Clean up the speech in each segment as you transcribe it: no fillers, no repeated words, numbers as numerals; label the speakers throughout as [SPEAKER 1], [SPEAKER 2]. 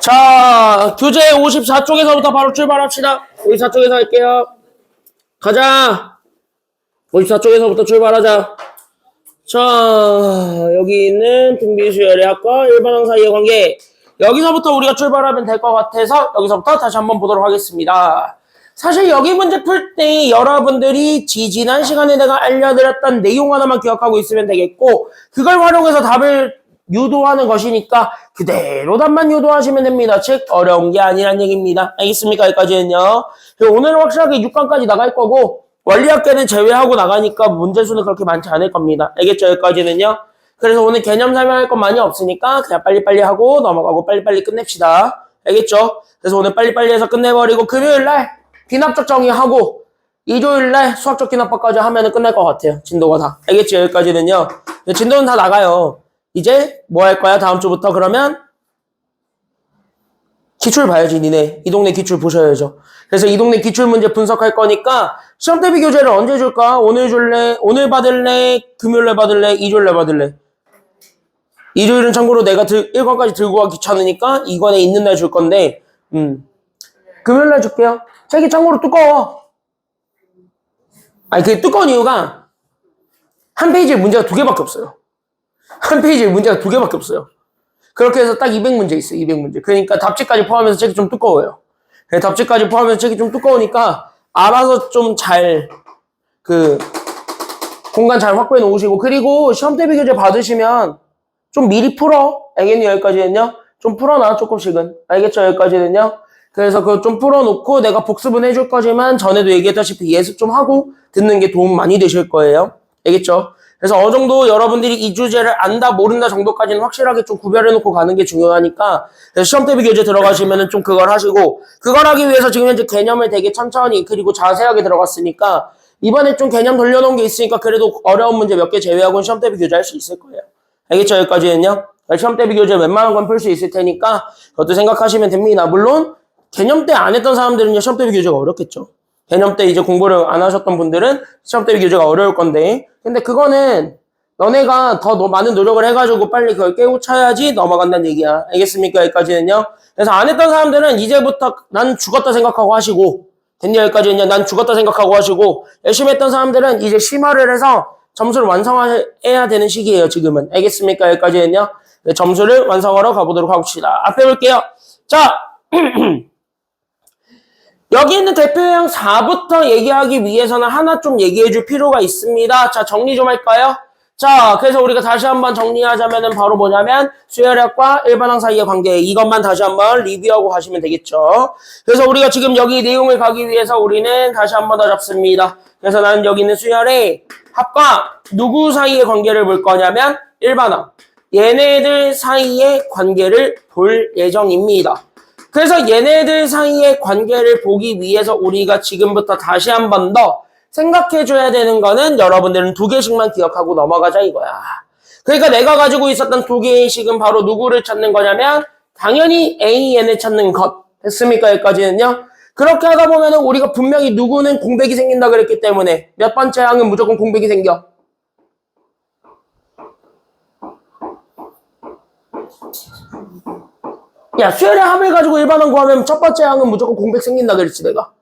[SPEAKER 1] 자, 교재 54쪽에서부터 바로 출발합시다. 54쪽에서 할게요. 가자. 54쪽에서부터 출발하자. 자, 여기 있는 등비수열의학과 일반항 사이의 관계. 여기서부터 우리가 출발하면 될 것 같아서 여기서부터 다시 한번 보도록 하겠습니다. 사실 여기 문제 풀 때 여러분들이 지난 시간에 내가 알려드렸던 내용 하나만 기억하고 있으면 되겠고, 그걸 활용해서 답을 유도하는 것이니까 그대로 답만 유도하시면 됩니다. 즉 어려운 게 아니란 얘기입니다. 알겠습니까? 여기까지는요. 오늘은 확실하게 6강까지 나갈 거고 원리학계는 제외하고 나가니까 문제수는 그렇게 많지 않을 겁니다. 알겠죠? 여기까지는요. 그래서 오늘 개념 설명할 건 많이 없으니까 그냥 빨리빨리 하고 넘어가고 빨리빨리 끝냅시다. 알겠죠? 그래서 오늘 빨리빨리 해서 끝내버리고 금요일날 기납적 정의하고 일요일날 수학적 기납법까지 하면은 끝날 것 같아요. 진도가 다. 알겠죠? 여기까지는요. 진도는 다 나가요. 이제 뭐 할 거야? 다음 주부터 그러면 기출 봐야지. 니네 이 동네 기출 보셔야죠. 그래서 이 동네 기출 문제 분석할 거니까 시험 대비 교재를 언제 줄까? 오늘 줄래? 오늘 받을래? 금요일에 받을래? 일요일에 받을래? 일요일은 참고로 내가 1권까지 들고 가기 귀찮으니까 2권에 있는 날 줄 건데 금요일날 줄게요. 책이 참고로 두꺼워. 아니 그게 두꺼운 이유가 한 페이지에 문제가 2개밖에 없어요. 한 페이지에 문제가 2개밖에 없어요. 그렇게 해서 딱 200문제 있어요. 200문제. 그러니까 답지까지 포함해서 책이 좀 두꺼워요. 답지까지 포함해서 책이 좀 두꺼우니까 알아서 좀 잘 공간 잘 확보해 놓으시고, 그리고 시험 대비 교재 받으시면 좀 미리 풀어. 알겠니? 여기까지는요. 좀 풀어놔 조금씩은. 알겠죠? 여기까지는요. 그래서 그거 좀 풀어놓고 내가 복습은 해줄 거지만 전에도 얘기했다시피 예습 좀 하고 듣는 게 도움 많이 되실 거예요. 알겠죠? 그래서 어느 정도 여러분들이 이 주제를 안다 모른다 정도까지는 확실하게 좀 구별해놓고 가는 게 중요하니까, 그래서 시험 대비 교재 들어가시면은 좀 그걸 하시고, 그걸 하기 위해서 지금 현재 개념을 되게 천천히 그리고 자세하게 들어갔으니까 이번에 좀 개념 돌려놓은 게 있으니까 그래도 어려운 문제 몇 개 제외하고는 시험 대비 교재 할 수 있을 거예요. 알겠죠? 여기까지는요. 시험 대비 교재 웬만한 건 풀 수 있을 테니까 그것도 생각하시면 됩니다. 물론 개념 때 안 했던 사람들은 시험 대비 교재가 어렵겠죠. 개념 때 이제 공부를 안 하셨던 분들은 시험 대비 교재가 어려울 건데, 근데 그거는 너네가 더 많은 노력을 해가지고 빨리 그걸 깨우쳐야지 넘어간다는 얘기야. 알겠습니까? 여기까지는요. 그래서 안 했던 사람들은 이제부터 난 죽었다 생각하고 하시고, 됐냐? 여기까지는요. 난 죽었다 생각하고 하시고, 열심히 했던 사람들은 이제 심화를 해서 점수를 완성해야 되는 시기예요. 지금은. 알겠습니까? 여기까지는요. 점수를 완성하러 가보도록 합시다. 앞에 볼게요. 자, 여기 있는 대표형 4부터 얘기하기 위해서는 하나 좀 얘기해 줄 필요가 있습니다. 자, 정리 좀 할까요? 자, 그래서 우리가 다시 한번 정리하자면은 바로 뭐냐면 수열학과 일반항 사이의 관계, 이것만 다시 한번 리뷰하고 가시면 되겠죠. 그래서 우리가 지금 여기 내용을 가기 위해서 우리는 다시 한번 더 잡습니다. 그래서 나는 여기 있는 수열의 합과 누구 사이의 관계를 볼 거냐면 일반항, 얘네들 사이의 관계를 볼 예정입니다. 그래서 얘네들 사이의 관계를 보기 위해서 우리가 지금부터 다시 한 번 더 생각해줘야 되는 거는 여러분들은 2개씩만 기억하고 넘어가자 이거야. 그러니까 내가 가지고 있었던 2개씩은 바로 누구를 찾는 거냐면 당연히 AN을 찾는 것. 됐습니까? 여기까지는요. 그렇게 하다 보면 우리가 분명히 누구는 공백이 생긴다 그랬기 때문에 몇 번째 항은 무조건 공백이 생겨. 야, 수열의 합을 가지고 일반항 구하면 첫 번째 항은 무조건 공백 생긴다 그랬지 내가.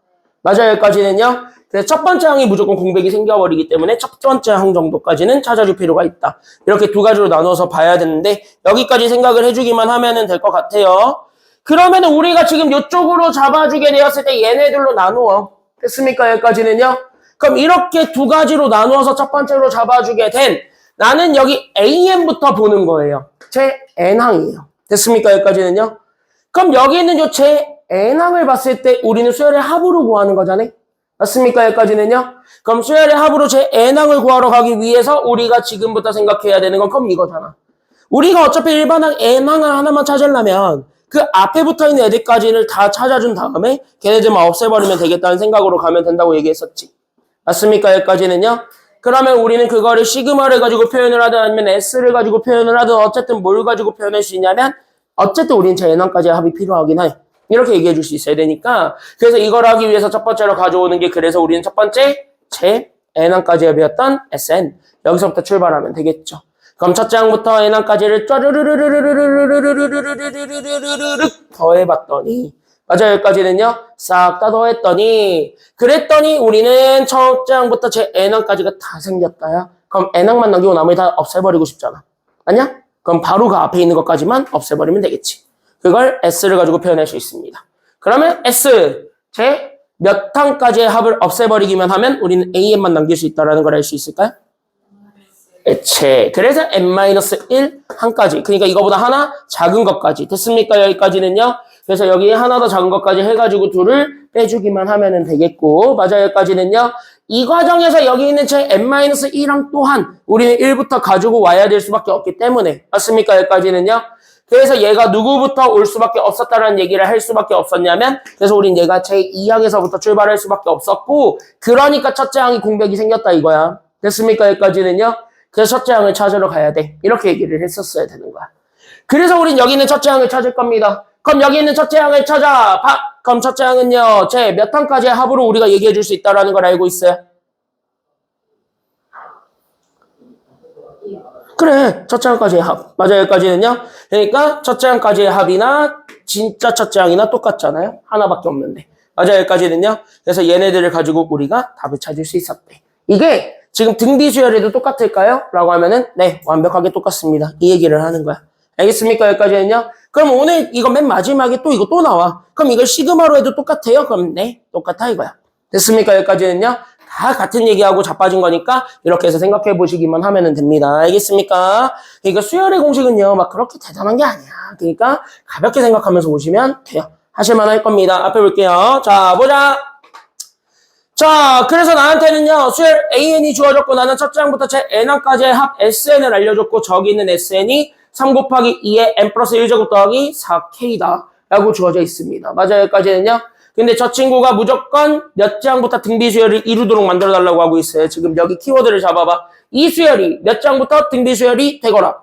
[SPEAKER 1] 맞아요. 여기까지는요. 그래서 첫 번째 항이 무조건 공백이 생겨버리기 때문에 첫 번째 항 정도까지는 찾아줄 필요가 있다. 이렇게 2가지로 나눠서 봐야 되는데 여기까지 생각을 해주기만 하면 될 것 같아요. 그러면 우리가 지금 이쪽으로 잡아주게 되었을 때 얘네들로 나누어. 됐습니까? 여기까지는요. 그럼 이렇게 2가지로 나누어서 첫 번째로 잡아주게 된 나는 여기 AN부터 보는 거예요. 제 N항이에요. 됐습니까? 여기까지는요. 그럼 여기 있는 요 제 N항을 봤을 때 우리는 수열의 합으로 구하는 거잖아. 맞습니까? 여기까지는요. 그럼 수열의 합으로 제 N항을 구하러 가기 위해서 우리가 지금부터 생각해야 되는 건 그럼 이거잖아. 우리가 어차피 일반항 N항을 하나만 찾으려면 그 앞에 붙어있는 애들까지를 다 찾아준 다음에 걔네들만 없애버리면 되겠다는 생각으로 가면 된다고 얘기했었지. 맞습니까? 여기까지는요. 그러면 우리는 그거를 시그마를 가지고 표현을 하든 아니면 S를 가지고 표현을 하든 어쨌든 뭘 가지고 표현할 수 있냐면 어쨌든 우리는 제 N항까지의 합이 필요하긴 해. 이렇게 얘기해 줄 수 있어야 되니까 그래서 이걸 하기 위해서 첫 번째로 가져오는 게 그래서 우리는 첫 번째 제 N항까지의 합이었던 SN 여기서부터 출발하면 되겠죠. 그럼 첫째 항부터 n항까지를 쫘르르르르르르르르르르르르르르르르 더해봤더니 맞아 여기까지는요 싹 다 더했더니 그랬더니 우리는 첫째 항부터 제 n항까지가 다 생겼다야. 그럼 n항만 남기고 나머지 다 없애버리고 싶잖아. 아니야? 그럼 바로 그 앞에 있는 것까지만 없애버리면 되겠지. 그걸 s를 가지고 표현할 수 있습니다. 그러면 s 제 몇 항까지의 합을 없애버리기만 하면 우리는 an만 남길 수 있다는 걸 알 수 있을까요? 그래서 n-1 항까지. 그러니까 이거보다 하나 작은 것까지. 됐습니까? 여기까지는요. 그래서 여기 하나 더 작은 것까지 해가지고 둘을 빼주기만 하면 되겠고. 맞아 여기까지는요. 이 과정에서 여기 있는 제 n-1항 또한 우리는 1부터 가지고 와야 될 수밖에 없기 때문에. 맞습니까? 여기까지는요. 그래서 얘가 누구부터 올 수밖에 없었다는 얘기를 할 수밖에 없었냐면 그래서 우린 얘가 제2항에서부터 출발할 수밖에 없었고 그러니까 첫째 항이 공백이 생겼다 이거야. 됐습니까? 여기까지는요. 그래서 첫째 항을 찾으러 가야 돼. 이렇게 얘기를 했었어야 되는 거야. 그래서 우린 여기 있는 첫째 항을 찾을 겁니다. 그럼 여기 있는 첫째 항을 찾아. 그럼 첫째 항은요. 제 몇 항까지의 합으로 우리가 얘기해 줄 수 있다는 걸 알고 있어요. 그래. 첫째 항까지의 합. 맞아 여기까지는요. 그러니까 첫째 항까지의 합이나 진짜 첫째 항이나 똑같잖아요. 하나밖에 없는데. 맞아 여기까지는요. 그래서 얘네들을 가지고 우리가 답을 찾을 수 있었대. 이게 지금 등비수열에도 똑같을까요? 라고 하면은 네 완벽하게 똑같습니다. 이 얘기를 하는 거야. 알겠습니까? 여기까지는요. 그럼 오늘 이거 맨 마지막에 또 이거 또 나와. 그럼 이걸 시그마로 해도 똑같아요? 그럼 네 똑같아 이거야. 됐습니까? 여기까지는요. 다 같은 얘기하고 자빠진 거니까 이렇게 해서 생각해 보시기만 하면 됩니다. 알겠습니까? 그러니까 수열의 공식은요. 막 그렇게 대단한 게 아니야. 그러니까 가볍게 생각하면서 보시면 돼요. 하실만 할 겁니다. 앞에 볼게요. 자 보자. 자, 그래서 나한테는요, 수열 AN이 주어졌고, 나는 첫째 항부터 제 n항까지의 합 SN을 알려줬고, 저기 있는 SN이 3 곱하기 2의 n 플러스 1제곱 더하기 4K다. 라고 주어져 있습니다. 맞아요, 여기까지는요? 근데 저 친구가 무조건 몇째 항부터 등비수열을 이루도록 만들어달라고 하고 있어요. 지금 여기 키워드를 잡아봐. 이 수열이 몇째 항부터 등비수열이 되거라.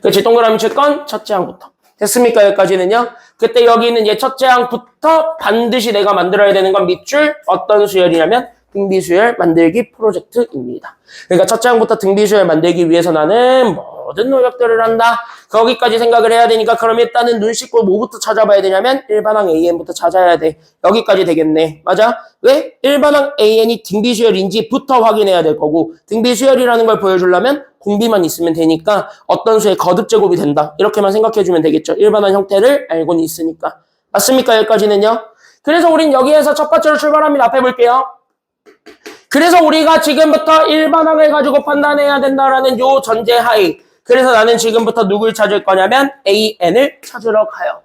[SPEAKER 1] 그렇지, 동그라미 칠 건 첫째 항부터. 됐습니까? 여기까지는요. 그때 여기 있는 첫째 항부터 반드시 내가 만들어야 되는 건 밑줄 어떤 수열이냐면 등비수열 만들기 프로젝트입니다. 그러니까 첫째 항부터 등비수열 만들기 위해서 나는 모든 노력들을 한다. 거기까지 생각을 해야 되니까 그럼 일단은 눈 씻고 뭐부터 찾아봐야 되냐면 일반항 AN부터 찾아야 돼. 여기까지 되겠네. 맞아? 왜? 일반항 AN이 등비수열인지부터 확인해야 될 거고 등비수열이라는 걸 보여주려면 공비만 있으면 되니까 어떤 수의 거듭제곱이 된다. 이렇게만 생각해주면 되겠죠. 일반항 형태를 알고는 있으니까. 맞습니까? 여기까지는요. 그래서 우린 여기에서 첫 번째로 출발합니다. 앞에 볼게요. 그래서 우리가 지금부터 일반항을 가지고 판단해야 된다라는 요 전제하에 그래서 나는 지금부터 누굴 찾을 거냐면 AN을 찾으러 가요.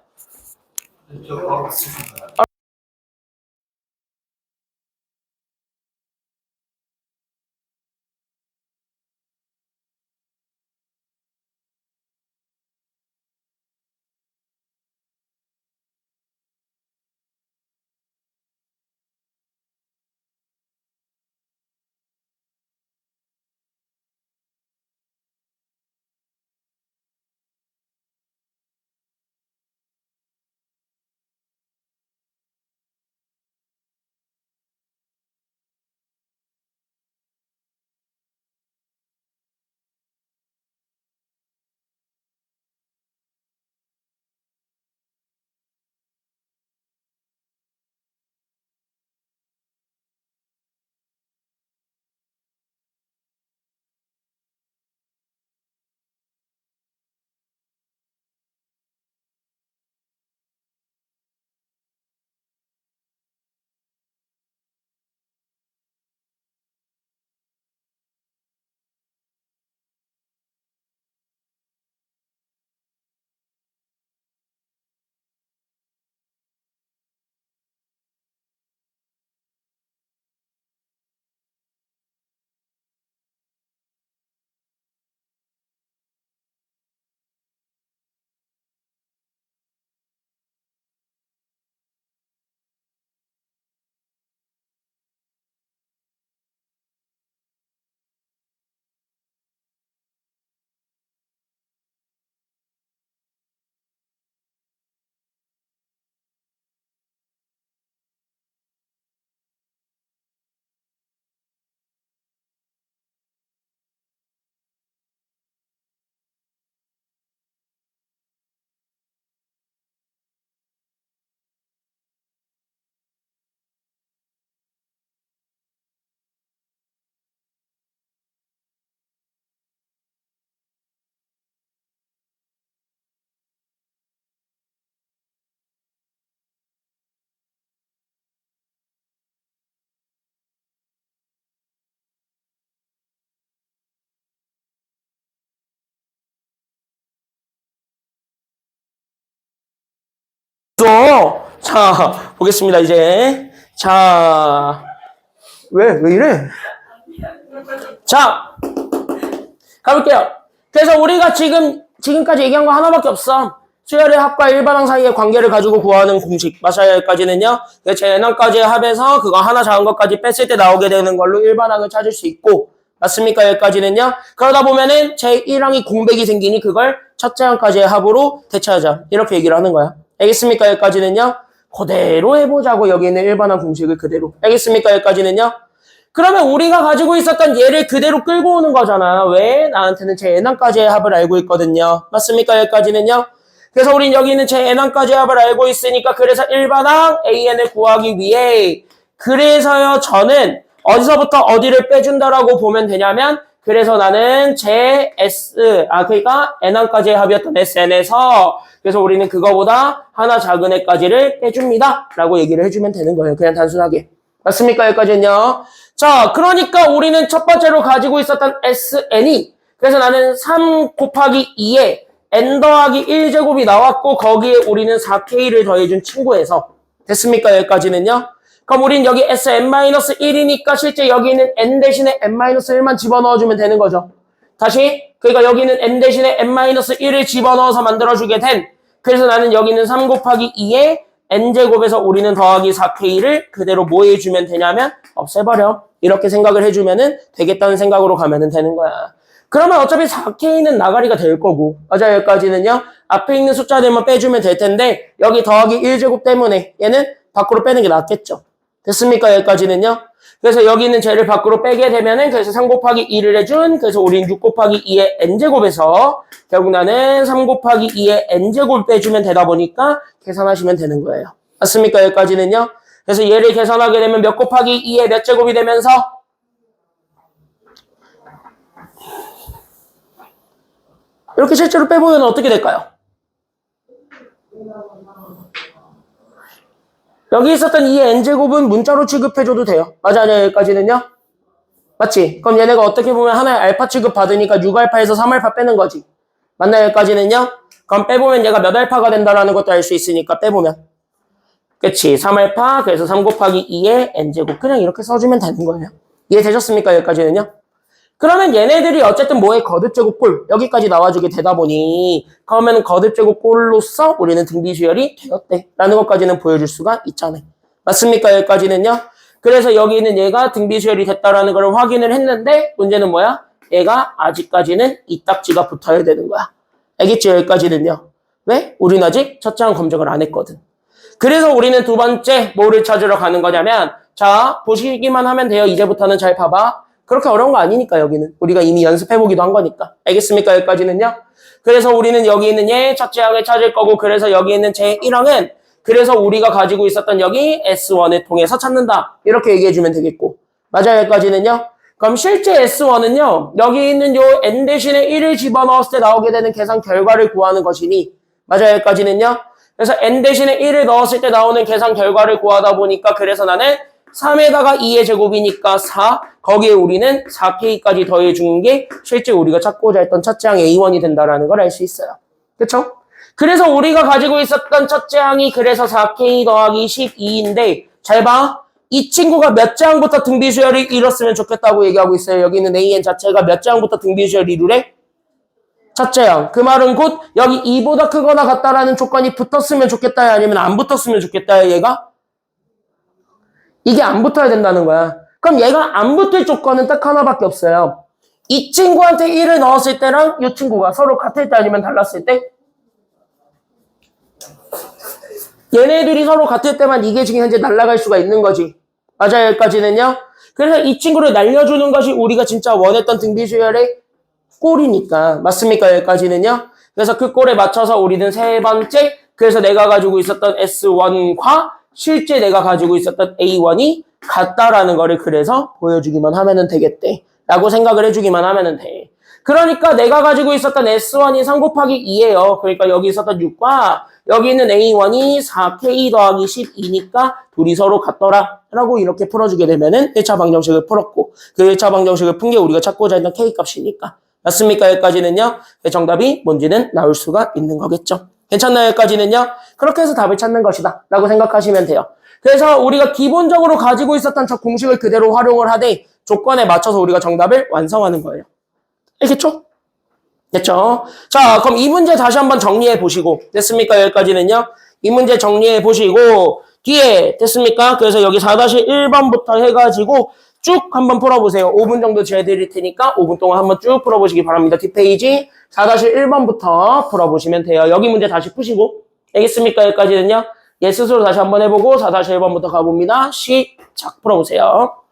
[SPEAKER 1] 자, 보겠습니다, 이제. 자, 왜 이래? 자, 가볼게요. 그래서 우리가 지금까지 얘기한 거 하나밖에 없어. 수열의 합과 일반항 사이의 관계를 가지고 구하는 공식. 맞아요, 여기까지는요. 제 n항까지의 합에서 그거 하나 작은 것까지 뺐을 때 나오게 되는 걸로 일반항을 찾을 수 있고. 맞습니까, 여기까지는요. 그러다 보면은 제1항이 공백이 생기니 그걸 첫째 항까지의 합으로 대체하자. 이렇게 얘기를 하는 거야. 알겠습니까, 여기까지는요. 그대로 해보자고, 여기 있는 일반항 공식을 그대로. 알겠습니까, 여기까지는요. 그러면 우리가 가지고 있었던 얘를 그대로 끌고 오는 거잖아. 왜? 나한테는 제 n항까지의 합을 알고 있거든요. 맞습니까? 여기까지는요. 그래서 우린 여기 있는 제 n항까지의 합을 알고 있으니까 그래서 일반항 an을 구하기 위해 그래서요 저는 어디서부터 어디를 빼준다라고 보면 되냐면 그래서 나는 그러니까 n항까지의 합이었던 sn에서 그래서 우리는 그거보다 하나 작은 애까지를 빼줍니다. 라고 얘기를 해주면 되는 거예요. 그냥 단순하게. 맞습니까? 여기까지는요. 자, 그러니까 우리는 첫 번째로 가지고 있었던 SN이 그래서 나는 3 곱하기 2에 n 더하기 1제곱이 나왔고 거기에 우리는 4K를 더해준 친구에서 됐습니까? 여기까지는요. 그럼 우린 여기 Sn-1이니까 실제 여기 있는 n 대신에 n-1만 집어넣어주면 되는 거죠. 다시 그러니까 여기는 n 대신에 n-1을 집어넣어서 만들어주게 된 그래서 나는 여기 있는 3 곱하기 2에 n제곱에서 우리는 더하기 4K를 그대로 뭐 해주면 되냐면 없애버려. 이렇게 생각을 해주면 되겠다는 생각으로 가면 되는 거야. 그러면 어차피 4K는 나가리가 될 거고 맞아 여기까지는요. 앞에 있는 숫자들만 빼주면 될 텐데 여기 더하기 1제곱 때문에 얘는 밖으로 빼는 게 낫겠죠. 됐습니까? 여기까지는요. 그래서 여기 있는 쟤를 밖으로 빼게 되면은 그래서 3 곱하기 2를 해준 그래서 우린 6 곱하기 2의 n제곱에서 결국 나는 3 곱하기 2의 n제곱 빼주면 되다 보니까 계산하시면 되는 거예요. 맞습니까? 여기까지는요. 그래서 얘를 계산하게 되면 몇 곱하기 2의 몇 제곱이 되면서 이렇게 실제로 빼보면 어떻게 될까요? 여기 있었던 이 n제곱은 문자로 취급해줘도 돼요. 맞아, 여기까지는요? 맞지? 그럼 얘네가 어떻게 보면 하나의 알파 취급 받으니까 6알파에서 3알파 빼는 거지. 맞나 여기까지는요? 그럼 빼보면 얘가 몇 알파가 된다라는 것도 알 수 있으니까 빼보면. 그치? 3알파, 그래서 3 곱하기 2의 n제곱. 그냥 이렇게 써주면 되는 거예요. 이해되셨습니까? 여기까지는요? 그러면 얘네들이 어쨌든 뭐의 거듭제곱 꼴 여기까지 나와주게 되다 보니 그러면 거듭제곱 꼴로서 우리는 등비수열이 되었대 라는 것까지는 보여줄 수가 있잖아요. 맞습니까? 여기까지는요. 그래서 여기 있는 얘가 등비수열이 됐다라는 걸 확인을 했는데 문제는 뭐야? 얘가 아직까지는 이 딱지가 붙어야 되는 거야. 알겠지? 여기까지는요. 왜? 우리는 아직 첫째 항 검증을 안 했거든. 그래서 우리는 두 번째 뭐를 찾으러 가는 거냐면 자 보시기만 하면 돼요. 이제부터는 잘 봐봐. 그렇게 어려운 거 아니니까 여기는. 우리가 이미 연습해보기도 한 거니까. 알겠습니까? 여기까지는요. 그래서 우리는 여기 있는 얘 첫째 항을 찾을 거고 그래서 여기 있는 제 1항은 그래서 우리가 가지고 있었던 여기 S1을 통해서 찾는다. 이렇게 얘기해주면 되겠고. 맞아요? 여기까지는요. 그럼 실제 S1은요. 여기 있는 요 N 대신에 1을 집어넣었을 때 나오게 되는 계산 결과를 구하는 것이니 맞아요? 여기까지는요. 그래서 N 대신에 1을 넣었을 때 나오는 계산 결과를 구하다 보니까 그래서 나는 3에다가 2의 제곱이니까 4 거기에 우리는 4K까지 더해주는 게 실제 우리가 찾고자 했던 첫째 항 A1이 된다라는 걸 알 수 있어요. 그쵸? 그래서 우리가 가지고 있었던 첫째 항이 그래서 4K 더하기 12인데 잘 봐. 이 친구가 몇째 항부터 등비수열을 이뤘으면 좋겠다고 얘기하고 있어요. 여기 있는 AN 자체가 몇째 항부터 등비수열을 이루래? 첫째 항. 그 말은 곧 여기 2보다 크거나 같다라는 조건이 붙었으면 좋겠다야 아니면 안 붙었으면 좋겠다야 얘가? 이게 안 붙어야 된다는 거야. 그럼 얘가 안 붙을 조건은 딱 하나밖에 없어요. 이 친구한테 1을 넣었을 때랑 이 친구가 서로 같을 때 아니면 달랐을 때? 얘네들이 서로 같을 때만 이게 지금 현재 날아갈 수가 있는 거지. 맞아요, 여기까지는요. 그래서 이 친구를 날려주는 것이 우리가 진짜 원했던 등비수열의 꼴이니까. 맞습니까, 여기까지는요. 그래서 그 꼴에 맞춰서 우리는 세 번째, 그래서 내가 가지고 있었던 S1과 실제 내가 가지고 있었던 A1이 같다라는 거를 그래서 보여주기만 하면 되겠대. 라고 생각을 해주기만 하면 돼. 그러니까 내가 가지고 있었던 S1이 3 곱하기 2예요. 그러니까 여기 있었던 6과 여기 있는 A1이 4K 더하기 12니까 둘이 서로 같더라. 라고 이렇게 풀어주게 되면은 1차 방정식을 풀었고 그 1차 방정식을 푼 게 우리가 찾고자 했던 K 값이니까. 맞습니까? 여기까지는요. 정답이 뭔지는 나올 수가 있는 거겠죠. 괜찮나요? 여기까지는요? 그렇게 해서 답을 찾는 것이다 라고 생각하시면 돼요. 그래서 우리가 기본적으로 가지고 있었던 저 공식을 그대로 활용을 하되 조건에 맞춰서 우리가 정답을 완성하는 거예요. 알겠죠? 됐죠? 자, 그럼 이 문제 다시 한번 정리해 보시고 됐습니까? 여기까지는요. 이 문제 정리해 보시고 뒤에 됐습니까? 그래서 여기 4-1번부터 해가지고 쭉 한번 풀어보세요. 5분 정도 재드릴 테니까 5분 동안 한번 쭉 풀어보시기 바랍니다. 뒷페이지 4-1번부터 풀어보시면 돼요. 여기 문제 다시 푸시고 알겠습니까? 여기까지는요. 얘 스스로 다시 한번 해보고 4-1번부터 가봅니다. 시작 풀어보세요.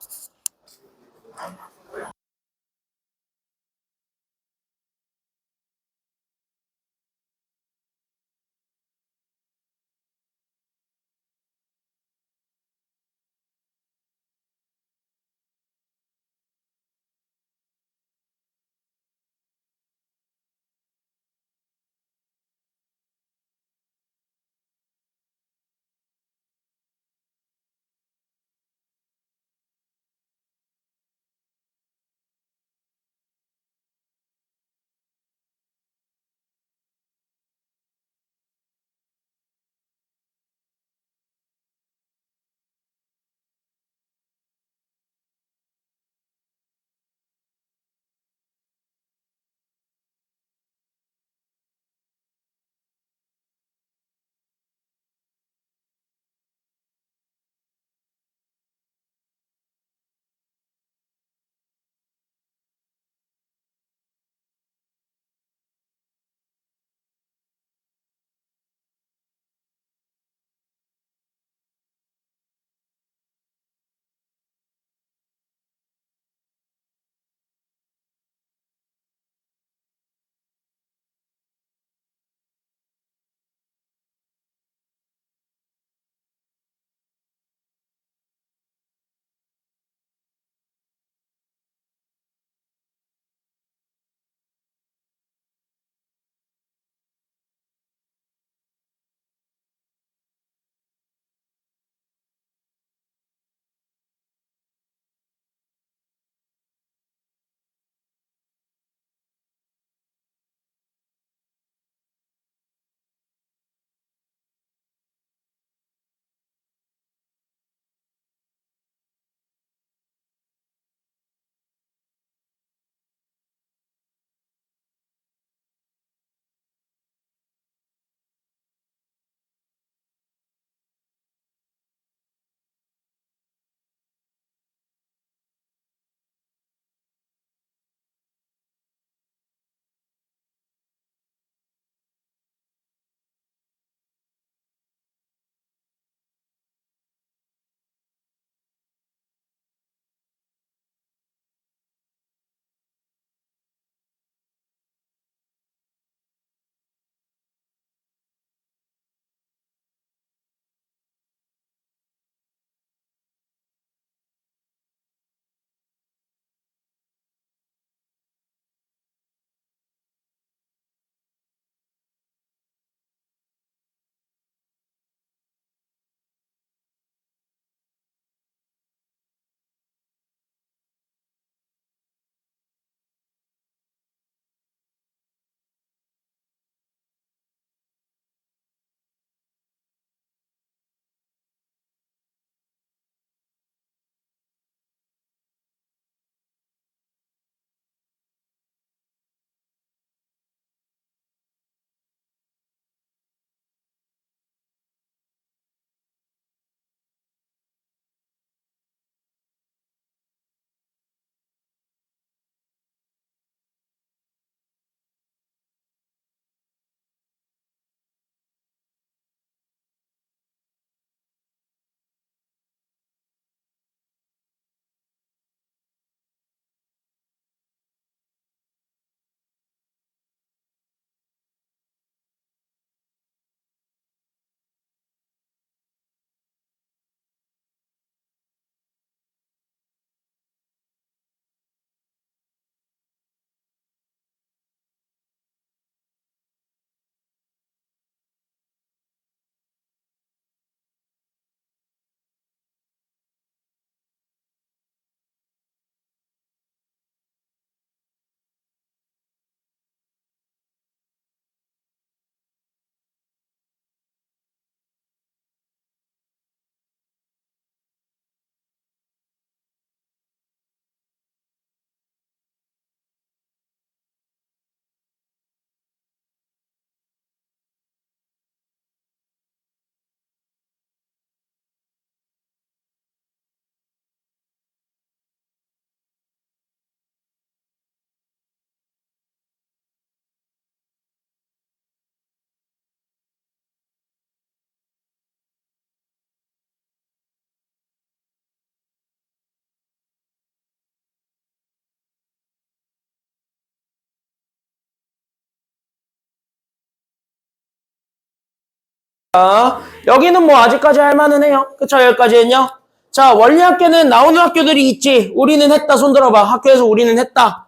[SPEAKER 1] 여기는 뭐 아직까지 할 만은 해요. 그쵸? 여기까지는요. 자, 원리학교는 나오는 학교들이 있지. 우리는 했다. 손 들어봐. 학교에서 우리는 했다.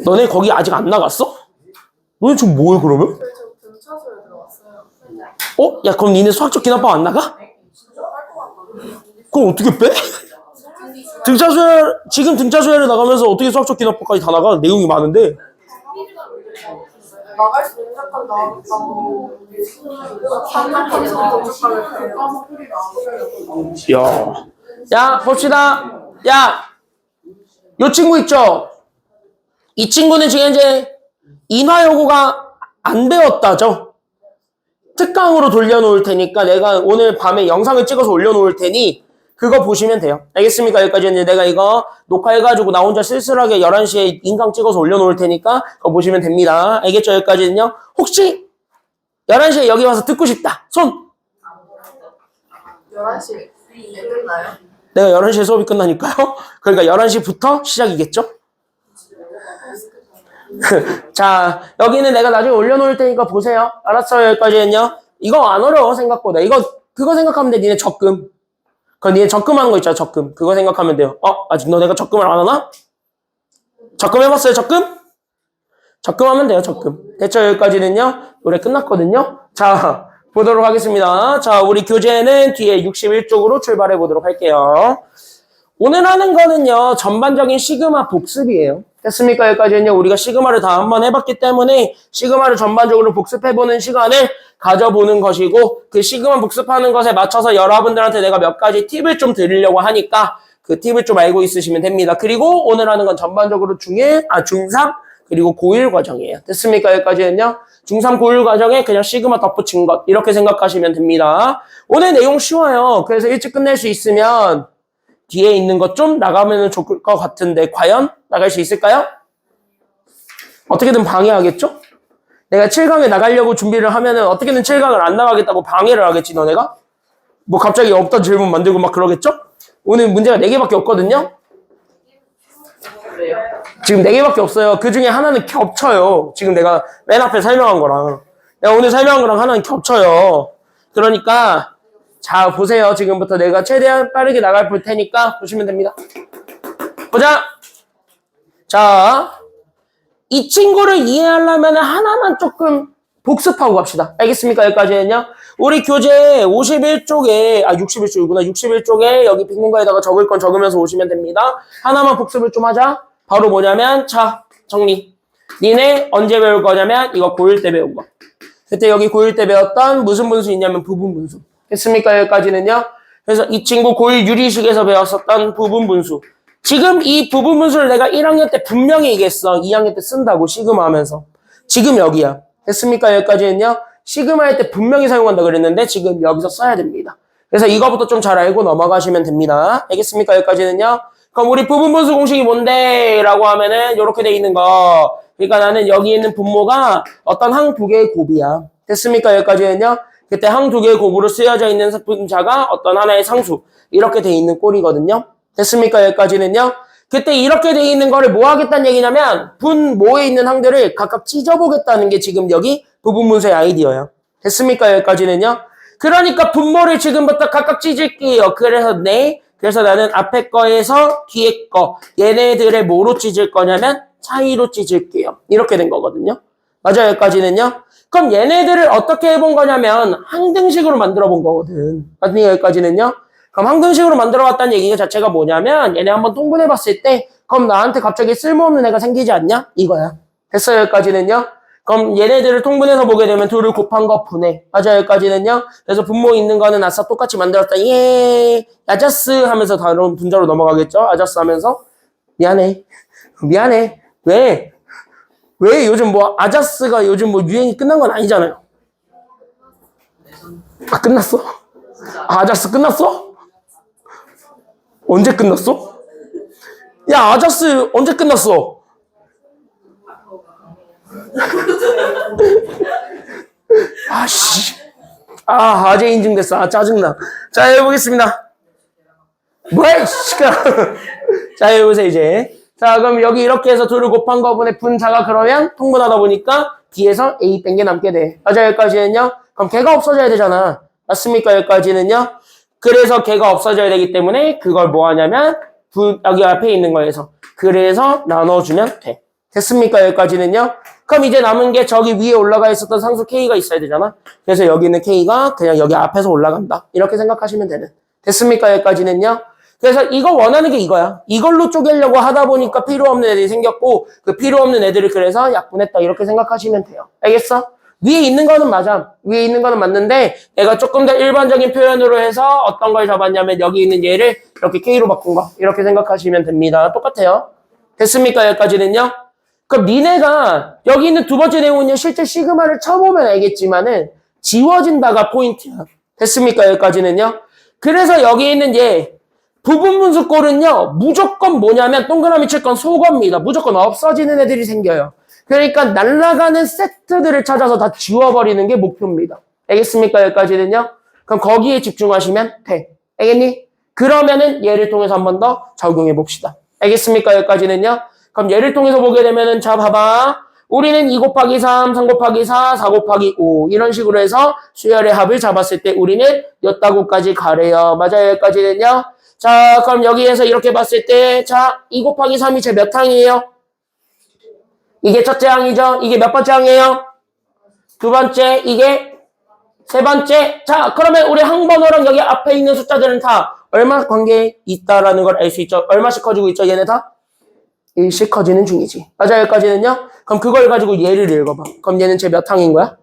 [SPEAKER 1] 너네 거기 아직 안 나갔어? 너네 지금 뭐해 그러면?
[SPEAKER 2] 저 등차소에 들어갔어요.
[SPEAKER 1] 어? 야 그럼 니네 수학적 기납법 안 나가? 그럼 어떻게 빼? 지금 등차수회를 나가면서 어떻게 수학적 기납법까지 다 나가? 내용이 많은데.
[SPEAKER 2] 나갈 수 있는 잠깐 나왔다고. 3학년 도착하면
[SPEAKER 1] 야, 야 봅시다. 야, 요 친구 있죠? 이 친구는 지금 이제 인화여고가 안 배웠다죠? 특강으로 돌려놓을 테니까 내가 오늘 밤에 영상을 찍어서 올려놓을 테니 그거 보시면 돼요. 알겠습니까? 여기까지는 내가 이거 녹화해가지고 나 혼자 쓸쓸하게 11시에 인강 찍어서 올려놓을 테니까 그거 보시면 됩니다. 알겠죠? 여기까지는요. 혹시 11시에 여기 와서 듣고 싶다. 손!
[SPEAKER 2] 11시에 끝나요?
[SPEAKER 1] 내가 11시에 수업이 끝나니까요. 그러니까 11시부터 시작이겠죠? 자, 여기는 내가 나중에 올려놓을 테니까 보세요. 알았어요? 여기까지는요. 이거 안 어려워, 생각보다. 그거 생각하면 돼. 니네 적금. 그거 니네 적금하는 거 있잖아, 적금. 그거 생각하면 돼요. 아직 너네가 적금을 안 하나? 적금 해봤어요, 적금? 적금하면 돼요, 적금. 됐죠? 여기까지는요. 노래 끝났거든요. 자, 보도록 하겠습니다. 자, 우리 교재는 뒤에 61쪽으로 출발해 보도록 할게요. 오늘 하는 거는요, 전반적인 시그마 복습이에요. 됐습니까? 여기까지는요, 우리가 시그마를 다 한번 해봤기 때문에 시그마를 전반적으로 복습해보는 시간을 가져보는 것이고, 그 시그마 복습하는 것에 맞춰서 여러분들한테 내가 몇 가지 팁을 좀 드리려고 하니까 그 팁을 좀 알고 있으시면 됩니다. 그리고 오늘 하는 건 전반적으로 중3, 그리고 고1 과정이에요. 됐습니까? 여기까지는요. 중3, 고1 과정에 그냥 시그마 덧붙인 것, 이렇게 생각하시면 됩니다. 오늘 내용 쉬워요. 그래서 일찍 끝낼 수 있으면 뒤에 있는 것 좀 나가면 좋을 것 같은데 과연 나갈 수 있을까요? 어떻게든 방해하겠죠? 내가 7강에 나가려고 준비를 하면은 어떻게든 7강을 안 나가겠다고 방해를 하겠지, 너네가? 뭐 갑자기 없던 질문 만들고 막 그러겠죠? 오늘 문제가 4개밖에 없거든요? 지금 4개밖에 없어요. 그 중에 하나는 겹쳐요. 지금 내가 맨 앞에 설명한 거랑. 내가 오늘 설명한 거랑 하나는 겹쳐요. 그러니까 자, 보세요. 지금부터 내가 최대한 빠르게 나갈 볼 테니까 보시면 됩니다. 보자. 자, 이 친구를 이해하려면 하나만 조금 복습하고 갑시다. 알겠습니까? 여기까지는요. 우리 교재 51쪽에, 61쪽이구나. 61쪽에 여기 빈 공간에다가 적을 건 적으면서 오시면 됩니다. 하나만 복습을 좀 하자. 바로 뭐냐면, 자, 정리. 니네 언제 배울 거냐면, 이거 고1 때 배운 거. 그때 여기 고1 때 배웠던 무슨 분수 있냐면 부분 분수. 됐습니까? 여기까지는요. 그래서 이 친구 고1 유리식에서 배웠었던 부분 분수. 지금 이 부분 분수를 내가 1학년 때 분명히 얘기했어. 2학년 때 쓴다고 시그마 하면서. 지금 여기야. 됐습니까? 여기까지는요. 시그마 할 때 분명히 사용한다 그랬는데 지금 여기서 써야 됩니다. 그래서 이거부터 좀 잘 알고 넘어가시면 됩니다. 알겠습니까? 여기까지는요. 그럼 우리 부분 분수 공식이 뭔데? 라고 하면은 이렇게 돼 있는 거. 그러니까 나는 여기 있는 분모가 어떤 항 두 개의 곱이야. 됐습니까? 여기까지는요. 그때 항 두 개의 곱으로 쓰여져 있는 분자가 어떤 하나의 상수. 이렇게 돼 있는 꼴이거든요. 됐습니까? 여기까지는요. 그때 이렇게 돼 있는 거를 뭐 하겠다는 얘기냐면 분모에 있는 항들을 각각 찢어보겠다는 게 지금 여기 부분분수의 아이디어예요. 됐습니까? 여기까지는요. 그러니까 분모를 지금부터 각각 찢을게요. 그래서 나는 앞에 거에서 뒤에 거 얘네들을 뭐로 찢을 거냐면 차이로 찢을게요. 이렇게 된 거거든요. 맞아요. 여기까지는요. 그럼 얘네들을 어떻게 해본 거냐면 항등식으로 만들어 본 거거든. 맞니? 여기까지는요. 그럼 항등식으로 만들어봤다는 얘기 자체가 뭐냐면 얘네 한번 통분해봤을 때 그럼 나한테 갑자기 쓸모없는 애가 생기지 않냐? 이거야. 됐어요? 여기까지는요. 그럼 얘네들을 통분해서 보게 되면 둘을 곱한 거 분해. 맞아요? 여기까지는요. 그래서 분모 있는 거는 아싸 똑같이 만들었다. 예, 아자스 하면서 다른 분자로 넘어가겠죠? 아자스 하면서 미안해. 왜? 요즘 뭐 아자스가 요즘 뭐 유행이 끝난 건 아니잖아요. 끝났어? 아자스 끝났어? 언제 끝났어? 야, 아자스 언제 끝났어? 아재 인증됐어. 짜증나. 자, 해보겠습니다. 뭐야, 자, 해보세요, 이제. 자, 그럼 여기 이렇게 해서 둘을 곱한 거분의 분자가 그러면 통분하다 보니까 뒤에서 A 뺀 게 남게 돼. 맞아요, 여기까지는요. 그럼 걔가 없어져야 되잖아. 맞습니까? 여기까지는요. 그래서 걔가 없어져야 되기 때문에 그걸 뭐 하냐면 여기 앞에 있는 거에서 그래서 나눠주면 돼. 됐습니까? 여기까지는요. 그럼 이제 남은 게 저기 위에 올라가 있었던 상수 K가 있어야 되잖아. 그래서 여기 있는 K가 그냥 여기 앞에서 올라간다. 이렇게 생각하시면 되는. 됐습니까? 여기까지는요. 그래서 이거 원하는 게 이거야. 이걸로 쪼개려고 하다 보니까 필요 없는 애들이 생겼고 그 필요 없는 애들을 그래서 약분했다. 이렇게 생각하시면 돼요. 알겠어? 위에 있는 거는 맞아. 위에 있는 거는 맞는데 내가 조금 더 일반적인 표현으로 해서 어떤 걸 잡았냐면 여기 있는 얘를 이렇게 K로 바꾼 거. 이렇게 생각하시면 됩니다. 똑같아요. 됐습니까? 여기까지는요. 그럼 니네가 여기 있는 두 번째 내용은요. 실제 시그마를 쳐보면 알겠지만은 지워진다가 포인트야. 됐습니까? 여기까지는요. 그래서 여기 있는 얘 부분분수 꼴은요. 무조건 뭐냐면 동그라미 칠 건 속어입니다. 무조건 없어지는 애들이 생겨요. 그러니까 날아가는 세트들을 찾아서 다 지워버리는 게 목표입니다. 알겠습니까? 여기까지는요. 그럼 거기에 집중하시면 돼. 알겠니? 그러면은 얘를 통해서 한 번 더 적용해 봅시다. 알겠습니까? 여기까지는요. 그럼 얘를 통해서 보게 되면은 자 봐봐. 우리는 2 곱하기 3, 3 곱하기 4, 4 곱하기 5 이런 식으로 해서 수열의 합을 잡았을 때 우리는 몇 다구까지 가래요. 맞아요. 여기까지는요. 자 그럼 여기에서 이렇게 봤을 때 자 2 곱하기 3이 제 몇 항이에요? 이게 첫째 항이죠. 이게 몇 번째 항이에요? 두 번째. 이게 세 번째. 자 그러면 우리 항번호랑 여기 앞에 있는 숫자들은 다 얼마 관계에 있다라는 걸 알 수 있죠. 얼마씩 커지고 있죠. 얘네 다? 1씩 커지는 중이지. 맞아요. 여기까지는요. 그럼 그걸 가지고 얘를 읽어봐. 그럼 얘는 제 몇 항인 거야?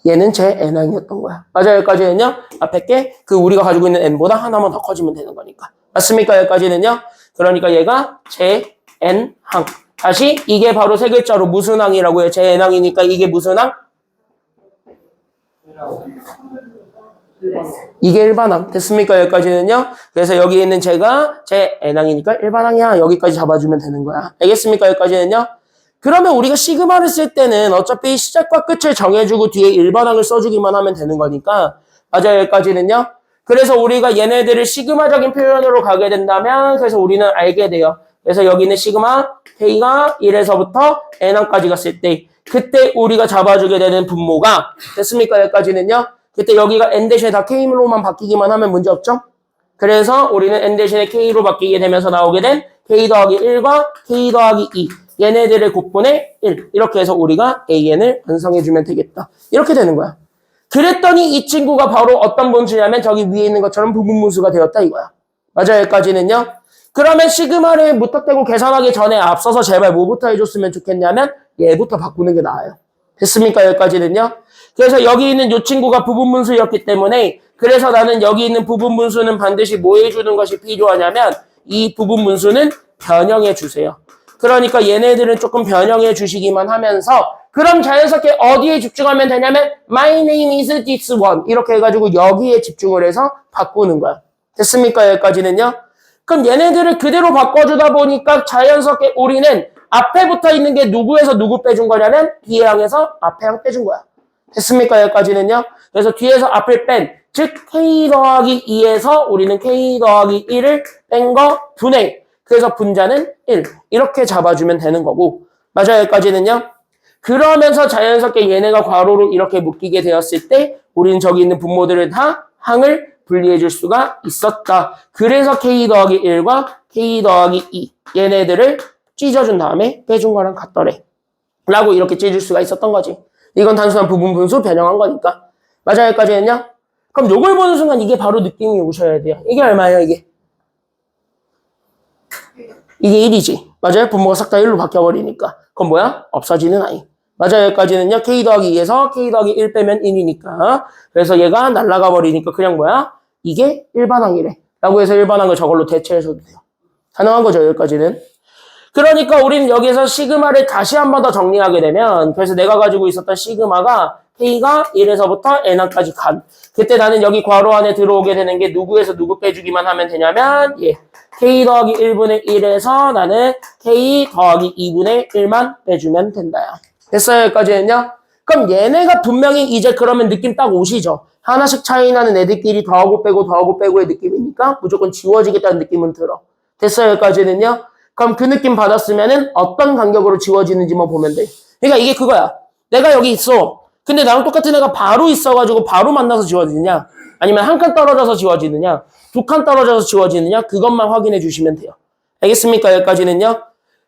[SPEAKER 1] 얘는 제 n항이었던 거야. 맞아요. 여기까지는요. 앞에 게 그 우리가 가지고 있는 n보다 하나만 더 커지면 되는 거니까. 맞습니까? 여기까지는요. 그러니까 얘가 제 n항. 다시 이게 바로 세 글자로 무슨 항이라고 해요? 제 n항이니까 이게 무슨 항? 이게 일반항. 됐습니까? 여기까지는요. 그래서 여기 있는 제가 제 n항이니까 일반항이야. 여기까지 잡아주면 되는 거야. 알겠습니까? 여기까지는요. 그러면 우리가 시그마를 쓸 때는 어차피 시작과 끝을 정해주고 뒤에 일반항을 써주기만 하면 되는 거니까. 맞아요. 여기까지는요. 그래서 우리가 얘네들을 시그마적인 표현으로 가게 된다면 그래서 우리는 알게 돼요. 그래서 여기 있는 시그마 K가 1에서부터 n항까지 갔을 때 그때 우리가 잡아주게 되는 분모가 됐습니까? 여기까지는요. 그때 여기가 n 대신에 다 K로만 바뀌기만 하면 문제없죠? 그래서 우리는 n 대신에 K로 바뀌게 되면서 나오게 된 K 더하기 1과 K 더하기 2 얘네들의 곱분의 1 이렇게 해서 우리가 AN을 완성해주면 되겠다. 이렇게 되는 거야. 그랬더니 이 친구가 바로 어떤 분수냐면 저기 위에 있는 것처럼 부분분수가 되었다 이거야. 맞아요. 여기까지는요. 그러면 시그마를 무턱대고 계산하기 전에 앞서서 제발 뭐부터 해줬으면 좋겠냐면 얘부터 바꾸는 게 나아요. 됐습니까? 여기까지는요. 그래서 여기 있는 이 친구가 부분분수였기 때문에 그래서 나는 여기 있는 부분분수는 반드시 뭐 해주는 것이 필요하냐면 이 부분분수는 변형해 주세요. 그러니까 얘네들은 조금 변형해 주시기만 하면서 그럼 자연스럽게 어디에 집중하면 되냐면 My name is this one 이렇게 해가지고 여기에 집중을 해서 바꾸는 거야. 됐습니까? 여기까지는요. 그럼 얘네들을 그대로 바꿔주다 보니까 자연스럽게 우리는 앞에 붙어 있는 게 누구에서 누구 빼준 거냐면 뒤에 항에서 앞에 항 빼준 거야. 됐습니까? 여기까지는요. 그래서 뒤에서 앞을 뺀, 즉 K 더하기 2에서 우리는 K 더하기 1을 뺀 거 분해. 그래서 분자는 1. 이렇게 잡아주면 되는 거고. 맞아요. 여기까지는요. 그러면서 자연스럽게 얘네가 괄호로 이렇게 묶이게 되었을 때 우리는 저기 있는 분모들을 다 항을 분리해 줄 수가 있었다. 그래서 K 더하기 1과 K 더하기 2 얘네들을 찢어준 다음에 빼준 거랑 같더래. 라고 이렇게 찢을 수가 있었던 거지. 이건 단순한 부분분수 변형한 거니까. 맞아요. 여기까지는요. 그럼 요걸 보는 순간 이게 바로 느낌이 오셔야 돼요. 이게 얼마예요? 이게 1이지. 맞아요. 분모가 싹 다 1로 바뀌어버리니까. 그건 뭐야? 없어지는 아이. 맞아요. 여기까지는요. K 더하기 2에서 K 더하기 1 빼면 1이니까. 그래서 얘가 날아가 버리니까 그냥 뭐야? 이게 일반항이래. 라고 해서 일반항을 저걸로 대체해줘도 돼요. 가능한 거죠. 여기까지는. 그러니까 우리는 여기서 시그마를 다시 한 번 더 정리하게 되면 그래서 내가 가지고 있었던 시그마가 K가 1에서부터 N항까지 간. 그때 나는 여기 괄호 안에 들어오게 되는 게 누구에서 누구 빼주기만 하면 되냐면 K 더하기 1분의 1에서 나는 K 더하기 2분의 1만 빼주면 된다요. 됐어요? 여기까지는요? 그럼 얘네가 분명히 이제 그러면 느낌 딱 오시죠? 하나씩 차이 나는 애들끼리 더하고 빼고의 느낌이니까 무조건 지워지겠다는 느낌은 들어. 됐어요? 여기까지는요? 그럼 그 느낌 받았으면은 어떤 간격으로 지워지는지만 보면 돼. 그러니까 이게 그거야. 내가 여기 있어. 근데 나랑 똑같은 애가 바로 있어가지고 바로 만나서 지워지느냐, 아니면 한 칸 떨어져서 지워지느냐, 두 칸 떨어져서 지워지느냐, 그것만 확인해 주시면 돼요. 알겠습니까? 여기까지는요.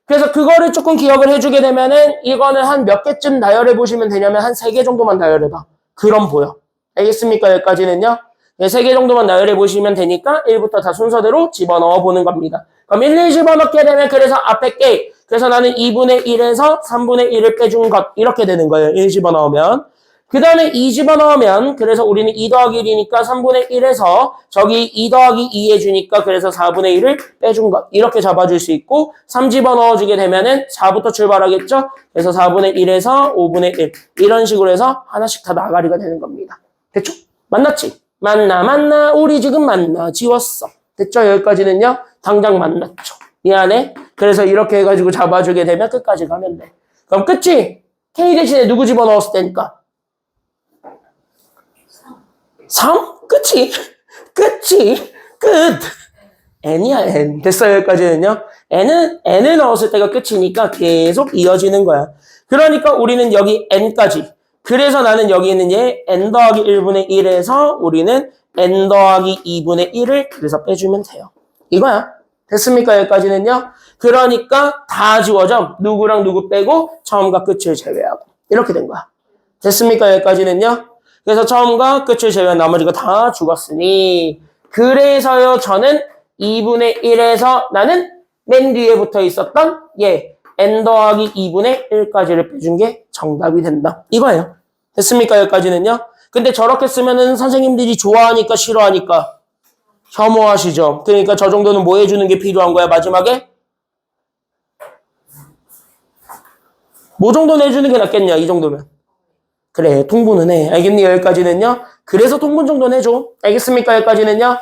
[SPEAKER 1] 그래서 그거를 조금 기억을 해주게 되면은 이거는 한 몇 개쯤 나열해 보시면 되냐면 한 3개 정도만 나열해봐. 그럼 보여. 알겠습니까? 여기까지는요. 3개 정도만 나열해 보시면 되니까 1부터 다 순서대로 집어넣어 보는 겁니다. 그럼 1, 2 집어넣게 되면 그래서 앞에 게, 그래서 나는 2분의 1에서 3분의 1을 빼준 것, 이렇게 되는 거예요. 1 집어넣으면. 그 다음에 2 집어넣으면 그래서 우리는 2 더하기 1이니까 3분의 1에서 저기 2 더하기 2 해주니까 그래서 4분의 1을 빼준 것, 이렇게 잡아줄 수 있고, 3 집어넣어주게 되면은 4부터 출발하겠죠. 그래서 4분의 1에서 5분의 1 이런 식으로 해서 하나씩 다 나가리가 되는 겁니다. 됐죠? 만났지? 만나 우리 지금 만나 지웠어. 됐죠? 여기까지는요. 당장 만났죠. 미안해. 그래서 이렇게 해가지고 잡아주게 되면 끝까지 가면 돼. 그럼 끝이 K 대신에 누구 집어넣었을 때니까 3? 끝이 끝. N이야 N. 됐어요? 여기까지는요. N을 넣었을 때가 끝이니까 계속 이어지는 거야. 그러니까 우리는 여기 N까지. 그래서 나는 여기 있는 얘 N 더하기 1분의 1에서 우리는 N 더하기 2분의 1을 그래서 빼주면 돼요. 이거야. 됐습니까? 여기까지는요. 그러니까 다 지워져. 누구랑 누구 빼고 처음과 끝을 제외하고. 이렇게 된 거야. 됐습니까? 여기까지는요. 그래서 처음과 끝을 제외한 나머지가 다 죽었으니 그래서요 저는 2분의 1에서 나는 맨 뒤에 붙어 있었던 얘 N 더하기 2분의 1까지를 빼준 게 정답이 된다. 이거예요. 됐습니까? 여기까지는요. 근데 저렇게 쓰면은 선생님들이 좋아하니까 싫어하니까 혐오하시죠. 그러니까 저 정도는 뭐 해주는 게 필요한 거야, 마지막에? 뭐 정도는 해주는 게 낫겠냐, 이 정도면. 그래, 통분은 해. 알겠니? 여기까지는요. 그래서 통분 정도는 해줘. 알겠습니까? 여기까지는요.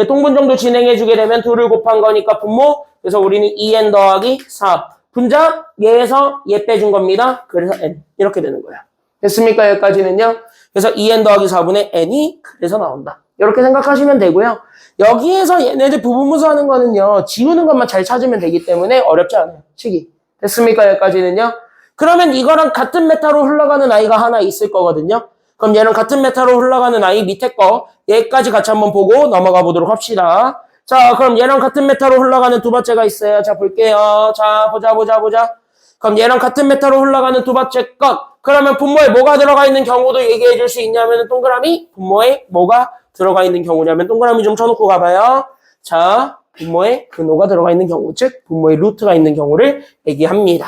[SPEAKER 1] 통분 정도 진행해주게 되면 2를 곱한 거니까 분모. 그래서 우리는 2n 더하기 4. 분자, 얘에서 얘 빼준 겁니다. 그래서 n. 이렇게 되는 거야. 됐습니까? 여기까지는요. 그래서 2n 더하기 4분의 n이 그래서 나온다. 이렇게 생각하시면 되고요. 여기에서 얘네들 부분분수 하는 거는요. 지우는 것만 잘 찾으면 되기 때문에 어렵지 않아요. 치기. 됐습니까? 여기까지는요. 그러면 이거랑 같은 메타로 흘러가는 아이가 하나 있을 거거든요. 그럼 얘랑 같은 메타로 흘러가는 아이 밑에 거 얘까지 같이 한번 보고 넘어가 보도록 합시다. 자, 그럼 얘랑 같은 메타로 흘러가는 두 번째가 있어요. 자, 볼게요. 자, 보자. 그럼 얘랑 같은 메타로 흘러가는 두 번째 것. 그러면 분모에 뭐가 들어가 있는 경우도 얘기해 줄 수 있냐면 동그라미 분모에 뭐가 들어가 있는 경우냐면 동그라미 좀 쳐놓고 가봐요. 자, 분모에 근호가 들어가 있는 경우, 즉 분모에 루트가 있는 경우를 얘기합니다.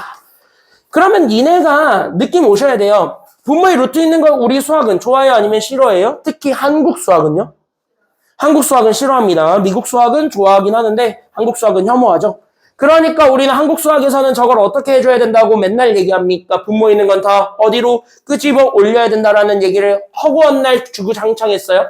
[SPEAKER 1] 그러면 니네가 느낌 오셔야 돼요. 분모에 루트 있는 거 우리 수학은 좋아해요? 아니면 싫어해요? 특히 한국 수학은요? 한국 수학은 싫어합니다. 미국 수학은 좋아하긴 하는데 한국 수학은 혐오하죠. 그러니까 우리는 한국 수학에서는 저걸 어떻게 해줘야 된다고 맨날 얘기합니까? 분모 있는 건 다 어디로 끄집어 올려야 된다라는 얘기를 허구한 날 주구장창했어요.